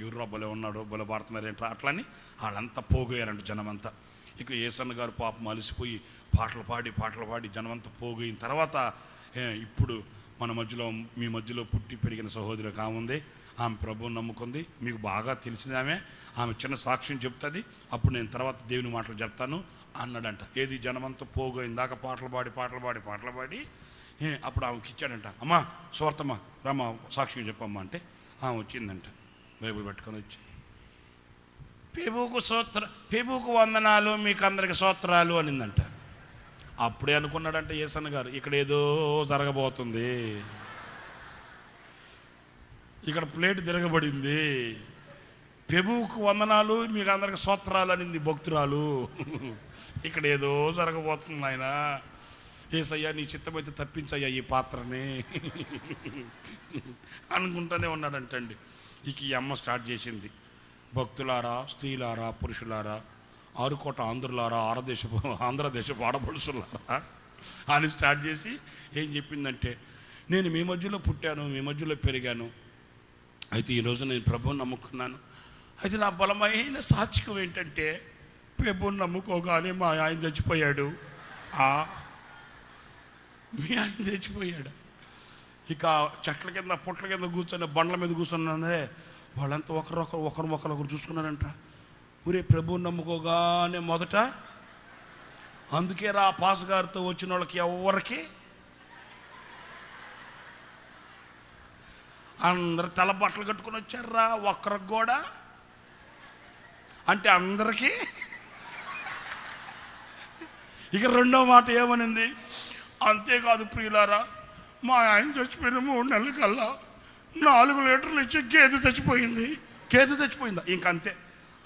ఎవరు బలే ఉన్నాడు, బలే పాడుతున్నారేంట్రా అట్లని వాళ్ళంతా పోగొయ్యారంట జనమంతా. ఇక యేసన్న గారు పాపం అలసిపోయి పాటలు పాడి జనమంతా పోగొయిన తర్వాత ఇప్పుడు మన మధ్యలో, మీ మధ్యలో పుట్టి పెరిగిన సహోదరి ఒక ఆమె ఉంది, ఆమె ప్రభువుని నమ్ముకుంది, మీకు బాగా తెలిసిన ఆమె చిన్న సాక్ష్యం చెప్తుంది, అప్పుడు నేను తర్వాత దేవుని మాటలు చెప్తాను అన్నాడంట. ఏది జనమంతా పోగొయిన దాకా పాటలు పాడి అప్పుడు ఆమెకి ఇచ్చాడంట. అమ్మా స్వార్థమ్మా రామ్మా సాక్ష్యం చెప్పమ్మా అంటే ఆమె వచ్చిందంట, బైబిల్ పట్టుకొని వచ్చి, పెబుకు వందనాలు, మీకు అందరికి స్తోత్రాలు అనిందంట. అప్పుడే అనుకున్నాడంట యేసన్న గారు, ఇక్కడ ఏదో జరగబోతుంది. ఇక్కడ ప్లేట్ తిరగబడింది. ప్రభువుకు వందనాలు, మీకు అందరికి స్తోత్రాలు అనింది భక్తురాలు. ఇక్కడ ఏదో జరగబోతుంది. ఆయన యేసయ్యా నీ చిత్తమైతే తప్పించయ్యా ఈ పాత్రని అనుకుంటూనే ఉన్నాడంటండి. ఇక ఈ అమ్మ స్టార్ట్ చేసింది, భక్తులారా, స్త్రీలారా, పురుషులారా, ఆరుకోట ఆంధ్రులారా, ఆంధ్రదేశపు ఆడపడుచులారా అని స్టార్ట్ చేసి ఏం చెప్పిందంటే, నేను మీ మధ్యలో పుట్టాను, మీ మధ్యలో పెరిగాను, అయితే ఈరోజు నేను ప్రభువుని నమ్ముకున్నాను. అయితే నా బలమైన సాక్షికం ఏంటంటే, ప్రభువుని నమ్ముకోగానే మా ఆయన చచ్చిపోయాడు. మీ ఆయన చచ్చిపోయాడు. ఇక చెట్ల కింద పుట్ల కింద కూర్చొని బండ్ల మీద కూర్చున్నానే, వాళ్ళంతా ఒకరు చూసుకున్నారంట. ఊరే ప్రభువుని నమ్ముకోగానే మొదట, అందుకే రా పాస్ గారితో వచ్చిన వాళ్ళకి ఎవరికి అందరు తెల్ల బట్టలు కట్టుకుని వచ్చారా, ఒక్కరికి కూడా అంటే అందరికీ. ఇక రెండో మాట ఏమనింది, అంతేకాదు ప్రియులారా, మా ఆయన చచ్చిపోయిన 3 నెలల కల్లా 4 లీటర్లు ఇచ్చి గేదె చచ్చిపోయిందా. ఇంకంతే.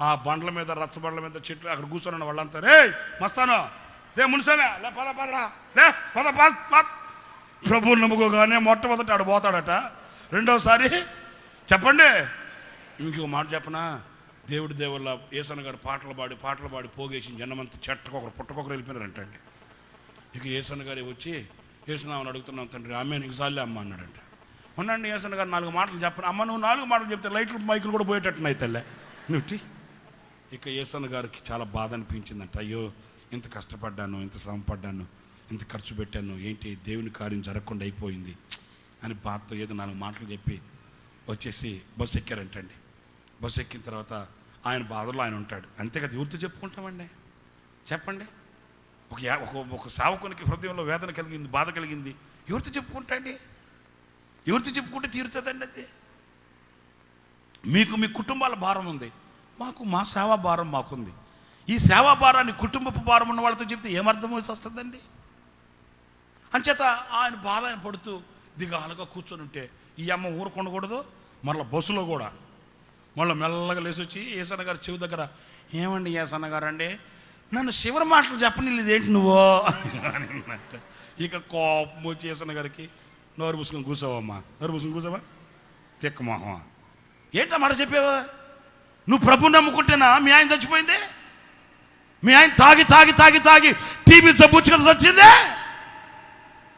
ఆ బండ్ల మీద, రచ్చబండ్ల మీద, చెట్లు అక్కడ కూర్చొని వాళ్ళంతా, రే మస్తాను, రే మునిసామే, లే పదరా, లే పద. ప్రభువుని నమ్ముకోగానే మొట్టమొదట ఆడు పోతాడట. రెండోసారి చెప్పండి, ఇంకొక మాట చెప్పనా, దేవుడి దేవుళ్ళ యేసన్న గారు పాటలు పాడి పోగేసి జనమంతా చెట్టకొకరు పుట్టకొకరు వెళ్ళిపోయినారంటండి. ఇక యేసన్న గారు వచ్చి, యేసునామని అడుగుతున్నాం తండ్రి, ఆమె నీకు సాలే అమ్మ అన్నాడంట. ఉండండి యేసన్న గారు 4 మాటలు చెప్పను. అమ్మ నువ్వు 4 మాటలు చెప్తే లైట్లు మైకులు కూడా పోయేటట్టున్నాయి తల్లే నువ్వు. ఇక యేసన్న గారికి చాలా బాధ అనిపించిందంట. అయ్యో, ఇంత కష్టపడ్డాను, ఇంత శ్రమ పడ్డాను, ఇంత ఖర్చు పెట్టాను, ఏంటి దేవుని కార్యం జరగకుండా అయిపోయింది అని బాధతో ఏదో 4 మాటలు చెప్పి వచ్చేసి బస్సు ఎక్కారంటండి. బస్సు ఎక్కిన తర్వాత ఆయన బాధలో ఆయన ఉంటాడు. అంతే కదా, ఎవరితో చెప్పుకుంటామండి చెప్పండి. ఒక సేవకునికి హృదయంలో వేదన కలిగింది, బాధ కలిగింది, ఎవరితో చెప్పుకుంటాండి? ఎవరితో చెప్పుకుంటే తీరుతుందండి అది? మీకు మీ కుటుంబాల భారం ఉంది, మాకు మా సేవా భారం మాకుంది. ఈ సేవా భారాన్ని కుటుంబపు భారం ఉన్న వాళ్ళతో చెప్తే ఏమర్థం వస్తుందండి? అంచేత ఆయన బాధ ఆయన పడుతూ దిగాలుగా కూర్చొని ఉంటే, ఈ అమ్మ ఊరుకొండకూడదు, మళ్ళీ బస్సులో కూడా మళ్ళీ మెల్లగా లేచి వచ్చి యేసన్న గారు చెవి దగ్గర, ఏమండి యేసన్న గారు అండి, నన్ను శివరి మాటలు చెప్పనిలేదు ఏంటి నువ్వు అనిందంట. ఇక కోపం వచ్చి యేసన్న గారికి, నోరు పుసుకొని కూర్చోవమ్మా, నోరు పుసుకొని కూర్చోవా, తిక్క మొహమా, ఏంటా మాట చెప్పావా? నువ్వు ప్రభుని నమ్ముకుంటేనా మీ ఆయన చచ్చిపోయింది? మీ ఆయన తాగి టీబీ జబ్బుచ్చు కదా చచ్చిందే?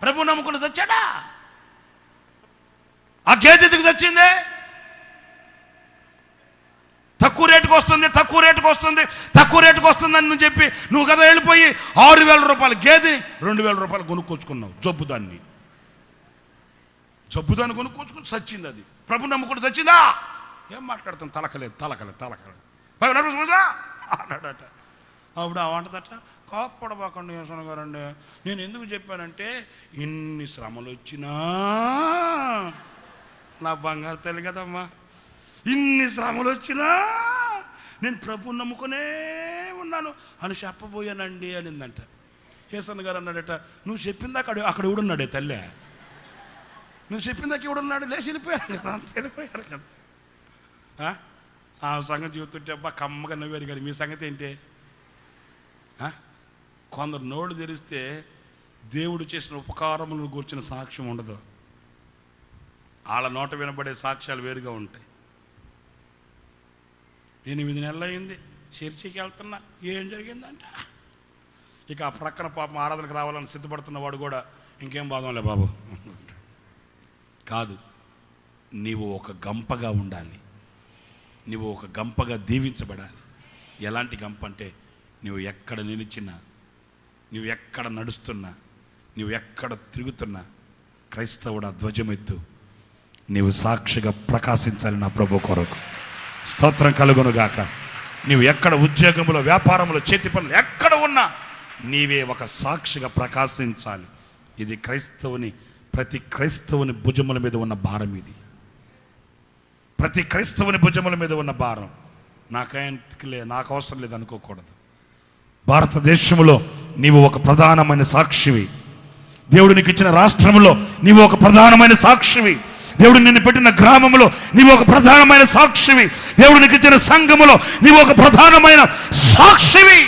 ప్రభుని నమ్ముకుంటే చచ్చాడా? ఆ గేదె ఎందుకు చచ్చింది? తక్కువ రేటుకు వస్తుందని నువ్వు చెప్పి నువ్వు కదా వెళ్ళిపోయి 6,000 రూపాయలు గేదె 2,000 రూపాయలు కొనుక్కొచ్చుకున్నావు. జబ్బుదాన్ని కొనుక్కొచ్చుకుని చచ్చింది. అది ప్రభు నమ్ముకుంటే చచ్చిందా? ఏం మాట్లాడతాను, తలకలేదు అన్నాడట. అప్పుడు ఆ వంటదట, కోప్పడబాకండి యేసన్న గారండి, నేను ఎందుకు చెప్పానంటే, ఇన్ని శ్రమలు వచ్చినా నా బంగారు తల్లి కదమ్మా, ఇన్ని శ్రమలు వచ్చినా నేను ప్రభుని నమ్ముకునే ఉన్నాను అని చెప్పబోయానండి అనిందంట. యేసన్న గారు అన్నాడట, నువ్వు చెప్పిందాక అక్కడ ఎవడున్నాడే తల్లే, నువ్వు చెప్పిందాక ఎవడున్నాడు? లేచి వెళ్ళిపోయారు కదా. ఆ సంగతి చూస్తుంటే అబ్బా కమ్మగా నవ్వారు. కానీ మీ సంగతి ఏంటి? కొందరు నోడు తెరిస్తే దేవుడు చేసిన ఉపకారములను కూర్చున్న సాక్ష్యం ఉండదు. వాళ్ళ నోట వినబడే సాక్ష్యాలు వేరుగా ఉంటాయి. 8 నెలలు అయింది చర్చికి వెళ్తున్నా, ఏం జరిగిందంట. ఇక ఆ ప్రక్కన పాపం ఆరాధనకు రావాలని సిద్ధపడుతున్నవాడు కూడా, ఇంకేం బాధంలే బాబు కాదు. నీవు ఒక గంపగా ఉండాలి, నీవు ఒక గంపగా దీవించబడాలి. ఎలాంటి గంప అంటే, నువ్వు ఎక్కడ నిలిచినా, నువ్వు ఎక్కడ నడుస్తున్నా, నువ్వు ఎక్కడ తిరుగుతున్నా క్రైస్తవుడు ఆ ధ్వజమెత్తు, నీవు సాక్షిగా ప్రకాశించాలి నా ప్రభు కొరకు. స్తోత్రం కలుగునుగాక. నీవు ఎక్కడ ఉద్యోగంలో, వ్యాపారంలో, చేతి పనులు ఎక్కడ ఉన్నా నీవే ఒక సాక్షిగా ప్రకాశించాలి. ఇది ప్రతి క్రైస్తవుని భుజముల మీద ఉన్న భారం. ఇది ప్రతి క్రైస్తవుని భుజముల మీద ఉన్న భారం. నాకు అవసరం లేదు అనుకోకూడదు. భారతదేశంలో నీవు ఒక ప్రధానమైన సాక్షివి. దేవుడు నీకు ఇచ్చిన రాష్ట్రంలో నీవు ఒక ప్రధానమైన సాక్షివి. దేవుడు నిన్ను పెట్టిన గ్రామంలో నీవు ఒక ప్రధానమైన సాక్షివి. దేవుడు నీకు ఇచ్చిన సంఘములో నీవు ఒక ప్రధానమైన సాక్షివి.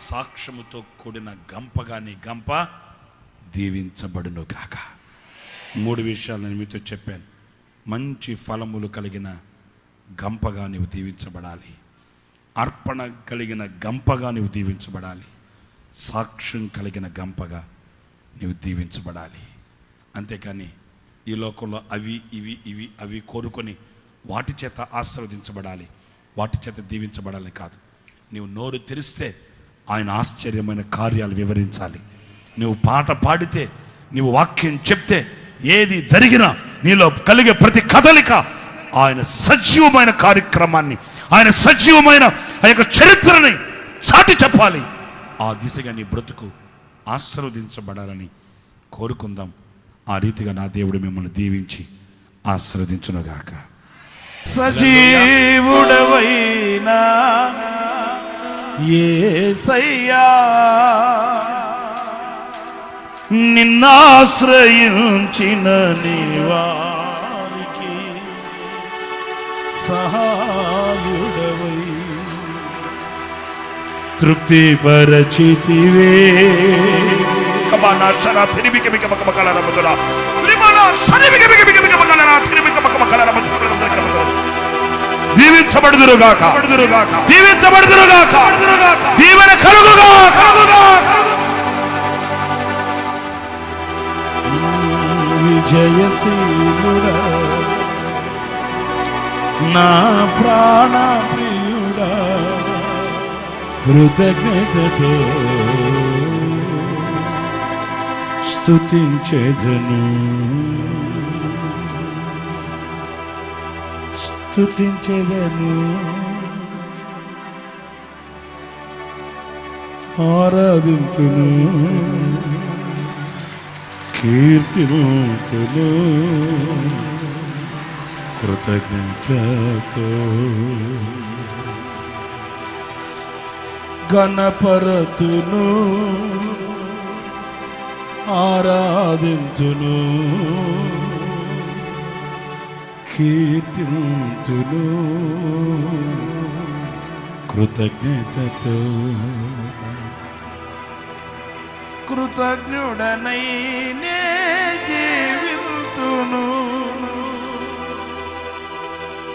సాక్ష్యముతో కూడిన గంపగా నీ గంప దీవించబడును గాక. 3 విషయాలు నేను మీతో చెప్పాను. మంచి ఫలములు కలిగిన గంపగా నీవు దీవించబడాలి, అర్పణ కలిగిన గంపగా నీవు దీవించబడాలి, సాక్ష్యం కలిగిన గంపగా నీవు దీవించబడాలి. అంతేకాని ఈ లోకంలో అవి ఇవి ఇవి అవి కోరుకొని వాటి చేత ఆశీర్వదించబడాలి, వాటి చేత దీవించబడాలి కాదు. నీవు నోరు తెరిస్తే ఆయన ఆశ్చర్యమైన కార్యాలు వివరించాలి. నువ్వు పాట పాడితే, నీవు వాక్యం చెప్తే, ఏది జరిగినా నీలో కలిగే ప్రతి కదలిక ఆయన సజీవమైన కార్యక్రమాన్ని, ఆయన సజీవమైన ఆ యొక్క చరిత్రని సాటి చెప్పాలి. ఆ దిశగా నీ బ్రతుకు ఆశీర్వదించబడాలని కోరుకుందాం. ఆ రీతిగా నా దేవుడు మిమ్మల్ని దీవించి ఆశీర్వదించునుగాక. సజీవుడవైనా యేసయ్యా, నిన్నాశ్రయించిన నీ వారికి సహాయుడవై తృప్తిపరచితివే. దీవించబడుదురుగాక, దీవించబడుదురుగాక, దీవెన కలుగుగాక. విజయశీలుడా నా ప్రాణ ప్రియుడా, కృతజ్ఞతతో స్తుతించెదను, స్తుతించెదను, ఆరాధింతును, కీర్తింతును, కృతజ్ఞతతో గణపరతును, ఆరాధింతును, కీర్తింతును, కృతజ్ఞతతో. కృతజ్ఞుడనై నే జీవింతును,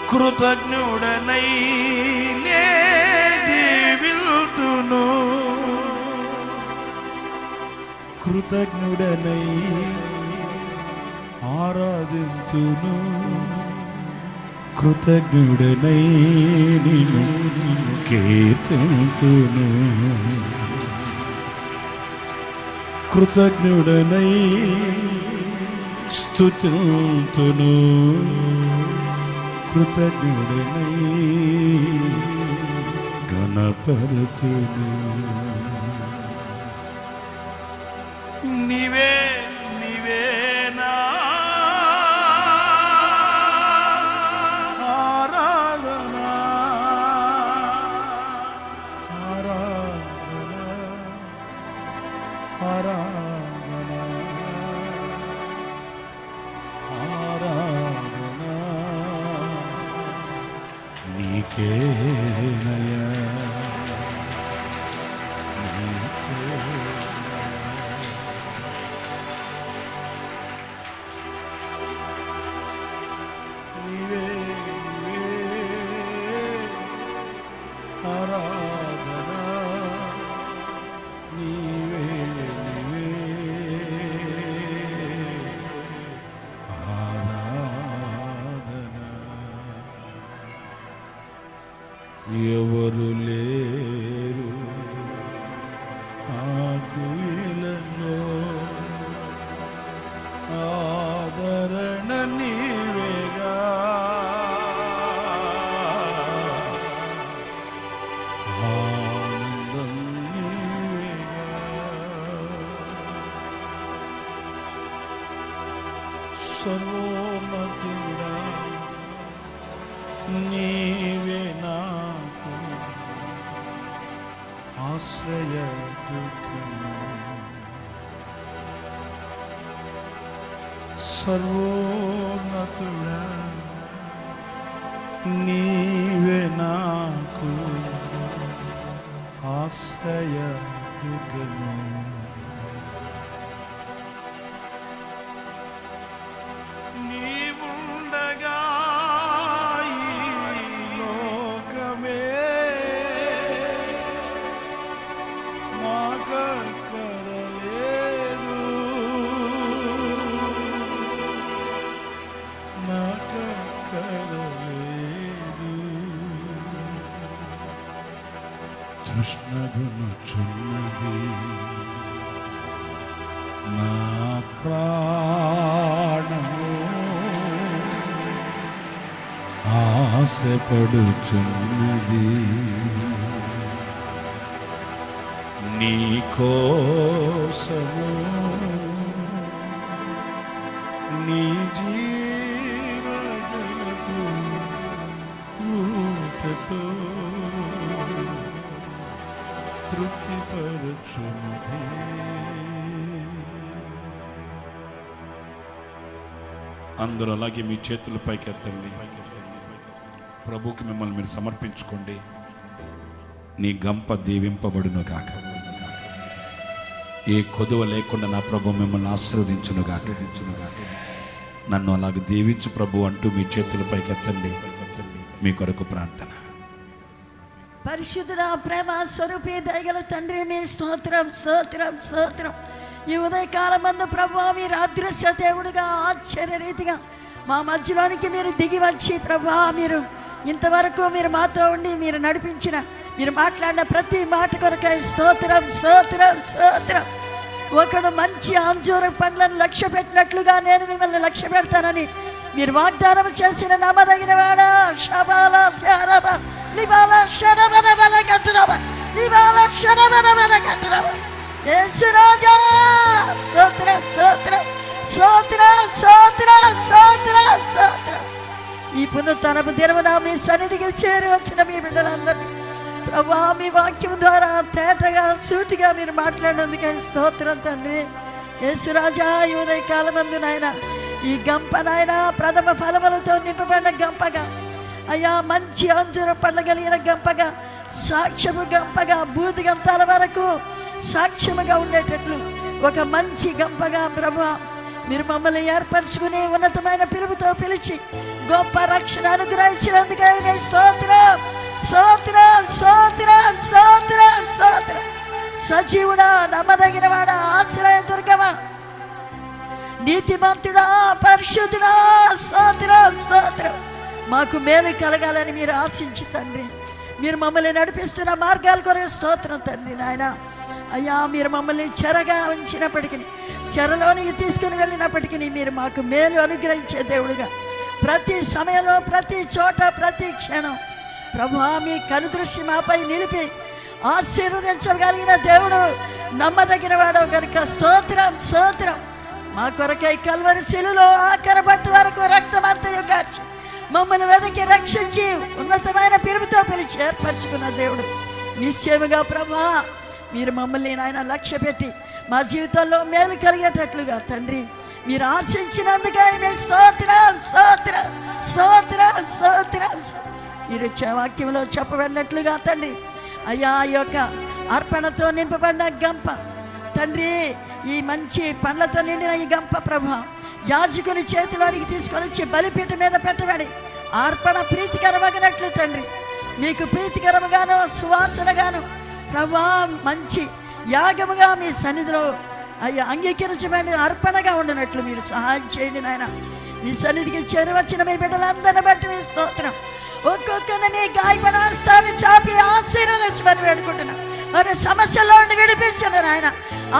కృతజ్ఞుడనై నే జీవింతును, కృతజ్ఞుడనై ఆరాధింతును, కృతజ్ఞుడనై నిన్ను కీర్తింతును, కృతజ్ఞుడనై స్తుతింతును, కృతజ్ఞుడనై గణపరతును. నీవే నీవేనా ఆరాధనా, ఆరాధనా, ఆరాధనా, ఆరాధనా నీకేనయా, ఆరాధనా నీవే, నీవే ఆరాధనా. ఎవరు లేరు ఆకులలో, ఆదరణ నీవేగా, ఆనందం నీవేగా. సర్వోన్నతుడా నీవే నాకు ఆశ్రయ దుఃఖము, సర్వోన్నతుడా నీవే నాకు ఆశ్రయ దుర్గము. నీవుండగా ఈ లోకమే నాకక్కరలేదు, నాకక్కరలేదు. తృష్ణగునుచున్నది నా ప్రాణము, ఆశపడుచున్నది నీ కోసము, నీ జీవజలపు ఊటతో తృప్తిపరచున్నది. అందరూ అలాగే మీ చేతులు పైకెత్తండి. ప్రభుకి మిమ్మల్ని మీరు సమర్పించుకోండి. నీ గంప దీవింపబడును గాక. ఏ కొదువ లేకుండా నా ప్రభు మిమ్మల్ని ఆశీర్వదించును గాక. నన్ను అలాగే దీవించు ప్రభు అంటూ మీ చేతుల పైకెత్తండి. మీ కొరకు ప్రార్థన. పరిశుద్ధుడ, ప్రేమ స్వరూపి, దయగల తండ్రి, మీ స్తోత్రం స్తోత్రం స్తోత్రం. ఈ ఉదయకాలం మందు ప్రభు మీరు అదృశ్య దేవుడిగా ఆశ్చర్య రీతిగా మా మధ్యలోనికి మీరు దిగి వచ్చి ప్రభు మీరు ఇంతవరకు మీరు మాతో ఉండి మీరు నడిపించిన, మీరు మాట్లాడిన ప్రతి మాట కొరకై స్తోత్రం స్తోత్రం స్తోత్రం. ఒకడు మంచి అంజూర పండ్లను లక్ష్య పెట్టినట్లుగా నేను మిమ్మల్ని లక్ష్య పెడతానని మీరు వాగ్దానం చేసిన నమ్మదగిన వాడా. శబాల త్యారబ నిబాల శరబన బల కట్టురబ నిబాల శరబన బల కట్టురబ. యేసు రాజా స్తోత్రం స్తోత్రం స్తోత్రం స్తోత్రం స్తోత్రం స్తోత్రం. ఈ పునరుత్థానపు దినమున మీ సన్నిధికి చేరి వచ్చిన మీ బిడ్డలందరినీ ప్రభా మీ వాక్యం ద్వారా తేటగా సూటిగా మీరు మాట్లాడినందుకే స్తోత్రం తండ్రి. యేసు రాజా ఈ ఉదయకాలమందు నాయన ఈ గంప నాయన ప్రథమ ఫలములతో నింపబడిన గంపగా, అయ్యా మంచి అంజూర పండ్ల కలిగిన గంపగా, సాక్ష్యము గంపగా, బూది గంతాల వరకు సాక్ష్యముగా ఉండేటట్లు ఒక మంచి గంపగా ప్రభువా మీరు మమ్మల్ని ఏర్పరచుకుని ఉన్నతమైన పిలుపుతో పిలిచి గొప్ప రక్షణ అనుగ్రహించినందుకే స్తోత్రం స్తోత్రం స్తోత్రం స్తోత్రం స్తోత్రం. సజీవుడా, నమ్మదగిన వాడా, ఆశ్రయ దుర్గమా, నీతిమంతుడా, పరిశుద్ధుడా, స్తోత్రం స్తోత్రం. మాకు మేలు కలగాలని మీరు ఆశించి తండ్రి మీరు మమ్మల్ని నడిపిస్తున్న మార్గాల కొరకు స్తోత్రం తండ్రి. నాయన అయ్యా మీరు మమ్మల్ని చెరగా ఉంచినప్పటికీ, చెరలోనికి తీసుకుని వెళ్ళినప్పటికీ మీరు మాకు మేలు అనుగ్రహించే దేవుడుగా ప్రతి సమయంలో, ప్రతి చోట, ప్రతి క్షణం ప్రభువా మీ కనుదృష్టి మాపై నిలిపి ఆశీర్వదించగలిగిన దేవుడు, నమ్మదగిన వాడు కనుక స్తోత్రం స్తోత్రం. మా కొరకై కల్వరి శిలువలో ఆఖరి బట్టు వరకు రక్తమంతయు గార్చి మమ్మల్ని వెతికి రక్షించి ఉన్నతమైన పిలుపుతో పిలిచి ఏర్పరచుకున్న దేవుడు. నిశ్చయముగా ప్రభువా మీరు మమ్మల్ని నాయన లక్ష్య పెట్టి మా జీవితంలో మేలు కలిగేటట్లుగా తండ్రి మీరు ఆశించినందుకే స్తోత్రం స్తోత్రం స్తోత్రం స్తోత్రం. మీరు వాక్యంలో చెప్పబడినట్లుగా తండ్రి అయ్యా ఈ యొక్క అర్పణతో నింపబడిన గంప తండ్రి, ఈ మంచి పండ్లతో నిండిన ఈ గంప ప్రభు యాజకుని చేతిలోనికి తీసుకొని వచ్చి బలిపీఠ మీద పెట్టబడి అర్పణ ప్రీతికరమగినట్లు తండ్రి మీకు ప్రీతికరముగాను సువాసనగాను ప్రభు మంచి యాగముగా మీ సన్నిధిలో అయ్యా అంగీకరించబడిన అర్పణగా ఉండినట్లు మీరు సహాయం చేయండి నాయన. మీ సన్నిధికి చేరువచ్చిన మీ బిడ్డలందరిని బట్టి మీ స్తోత్రం. ఒక్కొక్కరిని మీ గాయపడ హస్తాన్ని చాపి ఆశీర్వదించమని వేడుకుంటున్నాం. మరి సమస్యల్లో నుండి విడిపించండి నాయన.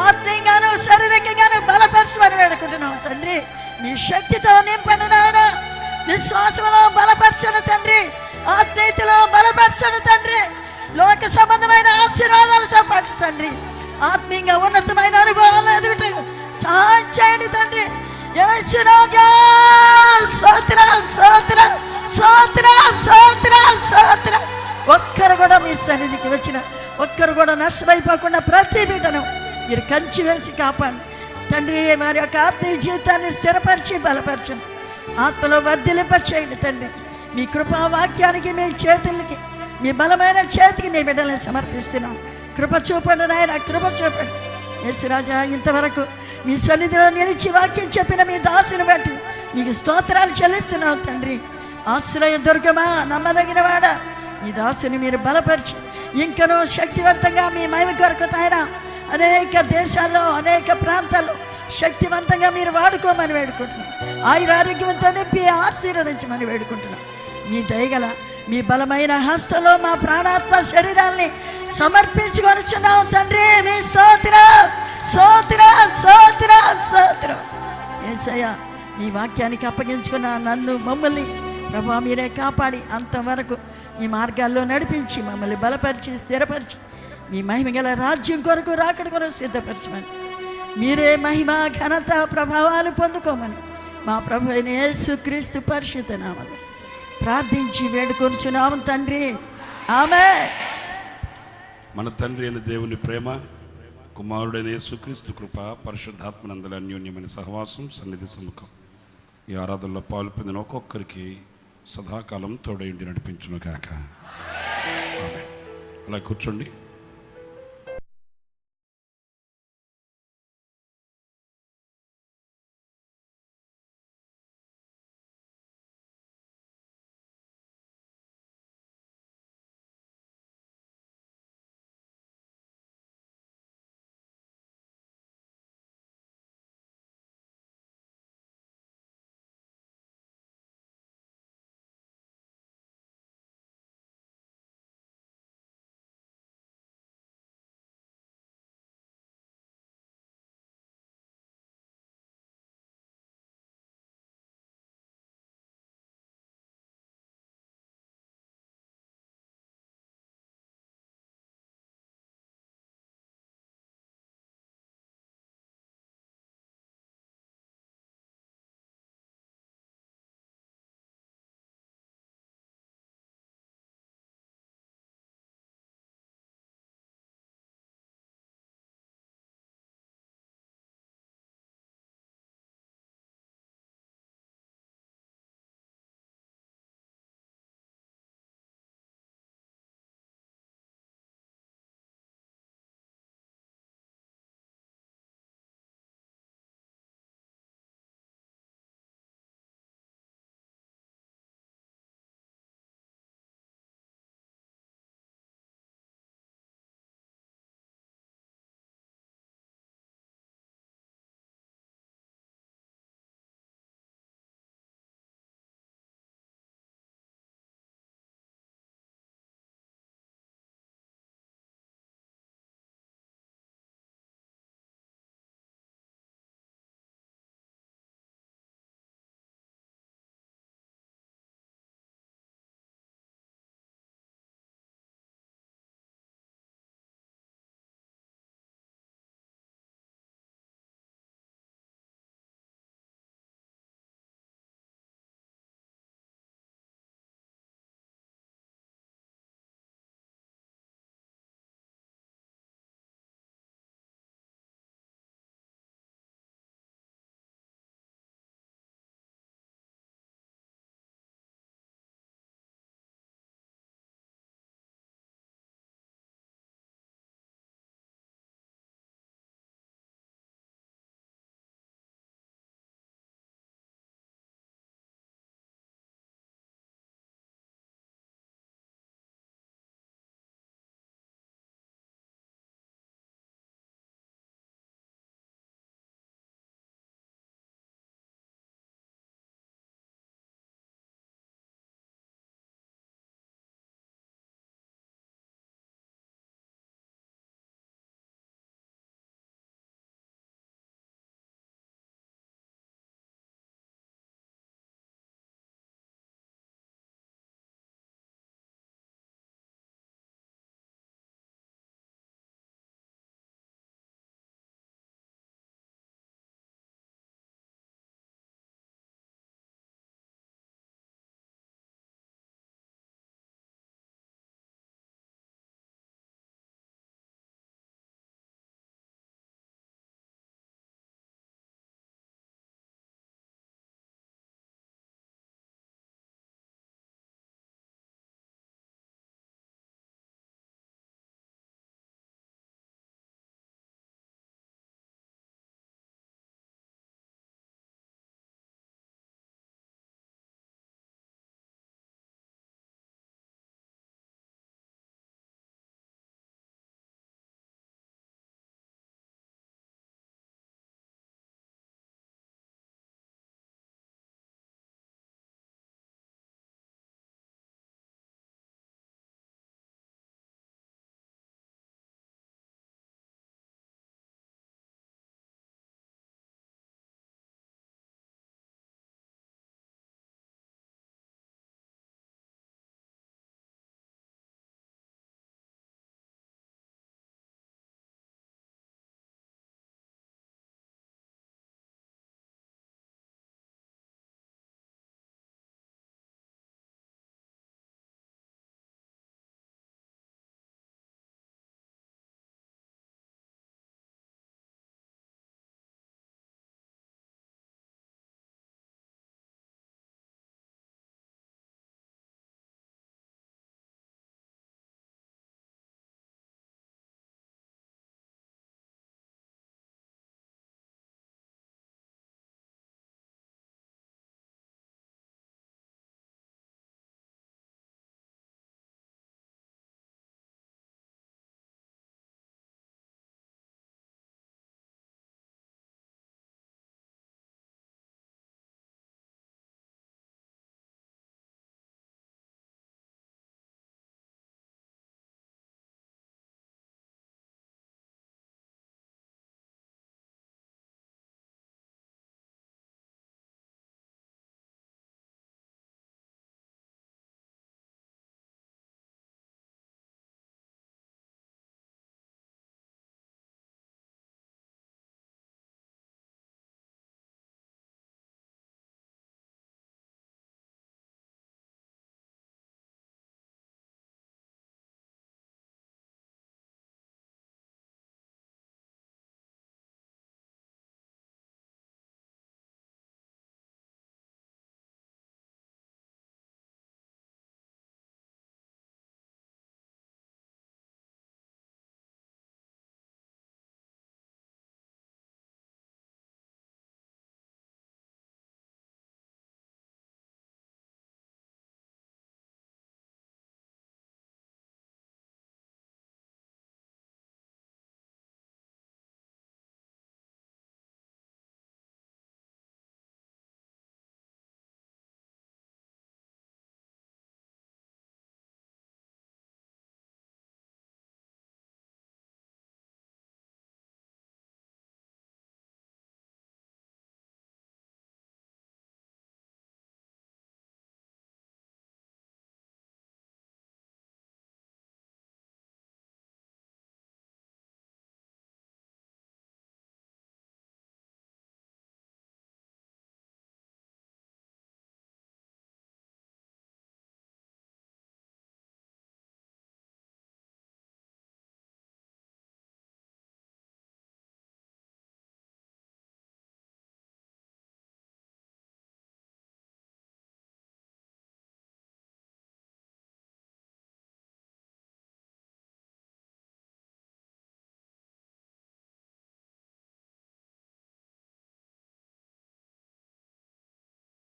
ఆత్మీయంగాను శారీరకంగాను బలపరచమని వేడుకుంటున్నాం తండ్రి. మీ శక్తితో నింపండి నాయన. విశ్వాసంలో బలపరచండి తండ్రి, ఆత్మీయతలో బలపరచండి తండ్రి. లోక సంబంధమైన ఆశీర్వాదాలతో పాటు తండ్రి ఆత్మీయంగా ఉన్నతమైన అనుభవాలు ఎదుగుట సహాయం చేయండి తండ్రి. యేసు రాజా స్తోత్రం స్తోత్రం స్తోత్రం స్తోత్రం స్తోత్రం. ఒక్కరు కూడా మీ సన్నిధికి వచ్చిన ఒక్కరు కూడా నష్టమైపోకుండా ప్రతి బిడ్డను మీరు కంచి వేసి కాపాడండి తండ్రి వారి యొక్క ఆత్మీయ జీవితాన్ని స్థిరపరిచి బలపరచండి, ఆత్మలో వర్ధిలింపచేయండి తండ్రి. మీ కృపా వాక్యానికి, మీ చేతులకి, మీ బలమైన చేతికి మీ బిడ్డలను సమర్పిస్తున్నాం. కృప చూపండి నాయన, కృప చూపండి. యేసురాజా, ఇంతవరకు మీ సన్నిధిలో నిలిచి వాక్యం చెప్పిన మీ దాసుని బట్టి మీకు స్తోత్రాలు చెల్లిస్తున్నాం తండ్రి. ఆశ్రయ దుర్గమా, నమ్మదగిన వాడ, ఈ దాసుని మీరు బలపరిచి ఇంకనూ శక్తివంతంగా మీ మహిమ కొరకు నాయన అనేక దేశాల్లో, అనేక ప్రాంతాల్లో శక్తివంతంగా మీరు వాడుకోమని వేడుకుంటున్నాం. ఆయురారోగ్యంతో నింపి ఆశీర్వదించమని వేడుకుంటున్నాం. మీ దయగల మీ బలమైన హస్తంలో మా ప్రాణాత్మ శరీరాల్ని సమర్పించుకొనిచున్నాం తండ్రి. మీ స్తోత్రం, స్తోత్రం, స్తోత్రం, స్తోత్రం. యేసయ్య, మీ వాక్యానికి అప్పగించుకున్న నన్ను, మమ్మల్ని ప్రభా మీరే కాపాడి అంతవరకు మీ మార్గాల్లో నడిపించి మమ్మల్ని బలపరిచి స్థిరపరిచి మీ మహిమ గల రాజ్యం కొరకు, రాకడ కొరకు సిద్ధపరచమని, మీరే మహిమ ఘనత ప్రభావాలు పొందుకోమని మా ప్రభు అయిన యేసుక్రీస్తు పరిశుద్ధ నామములో ప్రార్థించి వేడుకొనుచున్నాము తండ్రి. ఆమేన్. మన తండ్రి అయిన దేవుని ప్రేమ, కుమారుడైన యేసుక్రీస్తు కృప, పరిశుద్ధాత్మనందల అన్యోన్యమైన సహవాసం, సన్నిధి సముఖం ఈ ఆరాధనలో పాలు పొందిన ఒక్కొక్కరికి సదాకాలం తోడైండి నడిపించును గాక. ఆమేన్. అలా కూర్చోండి.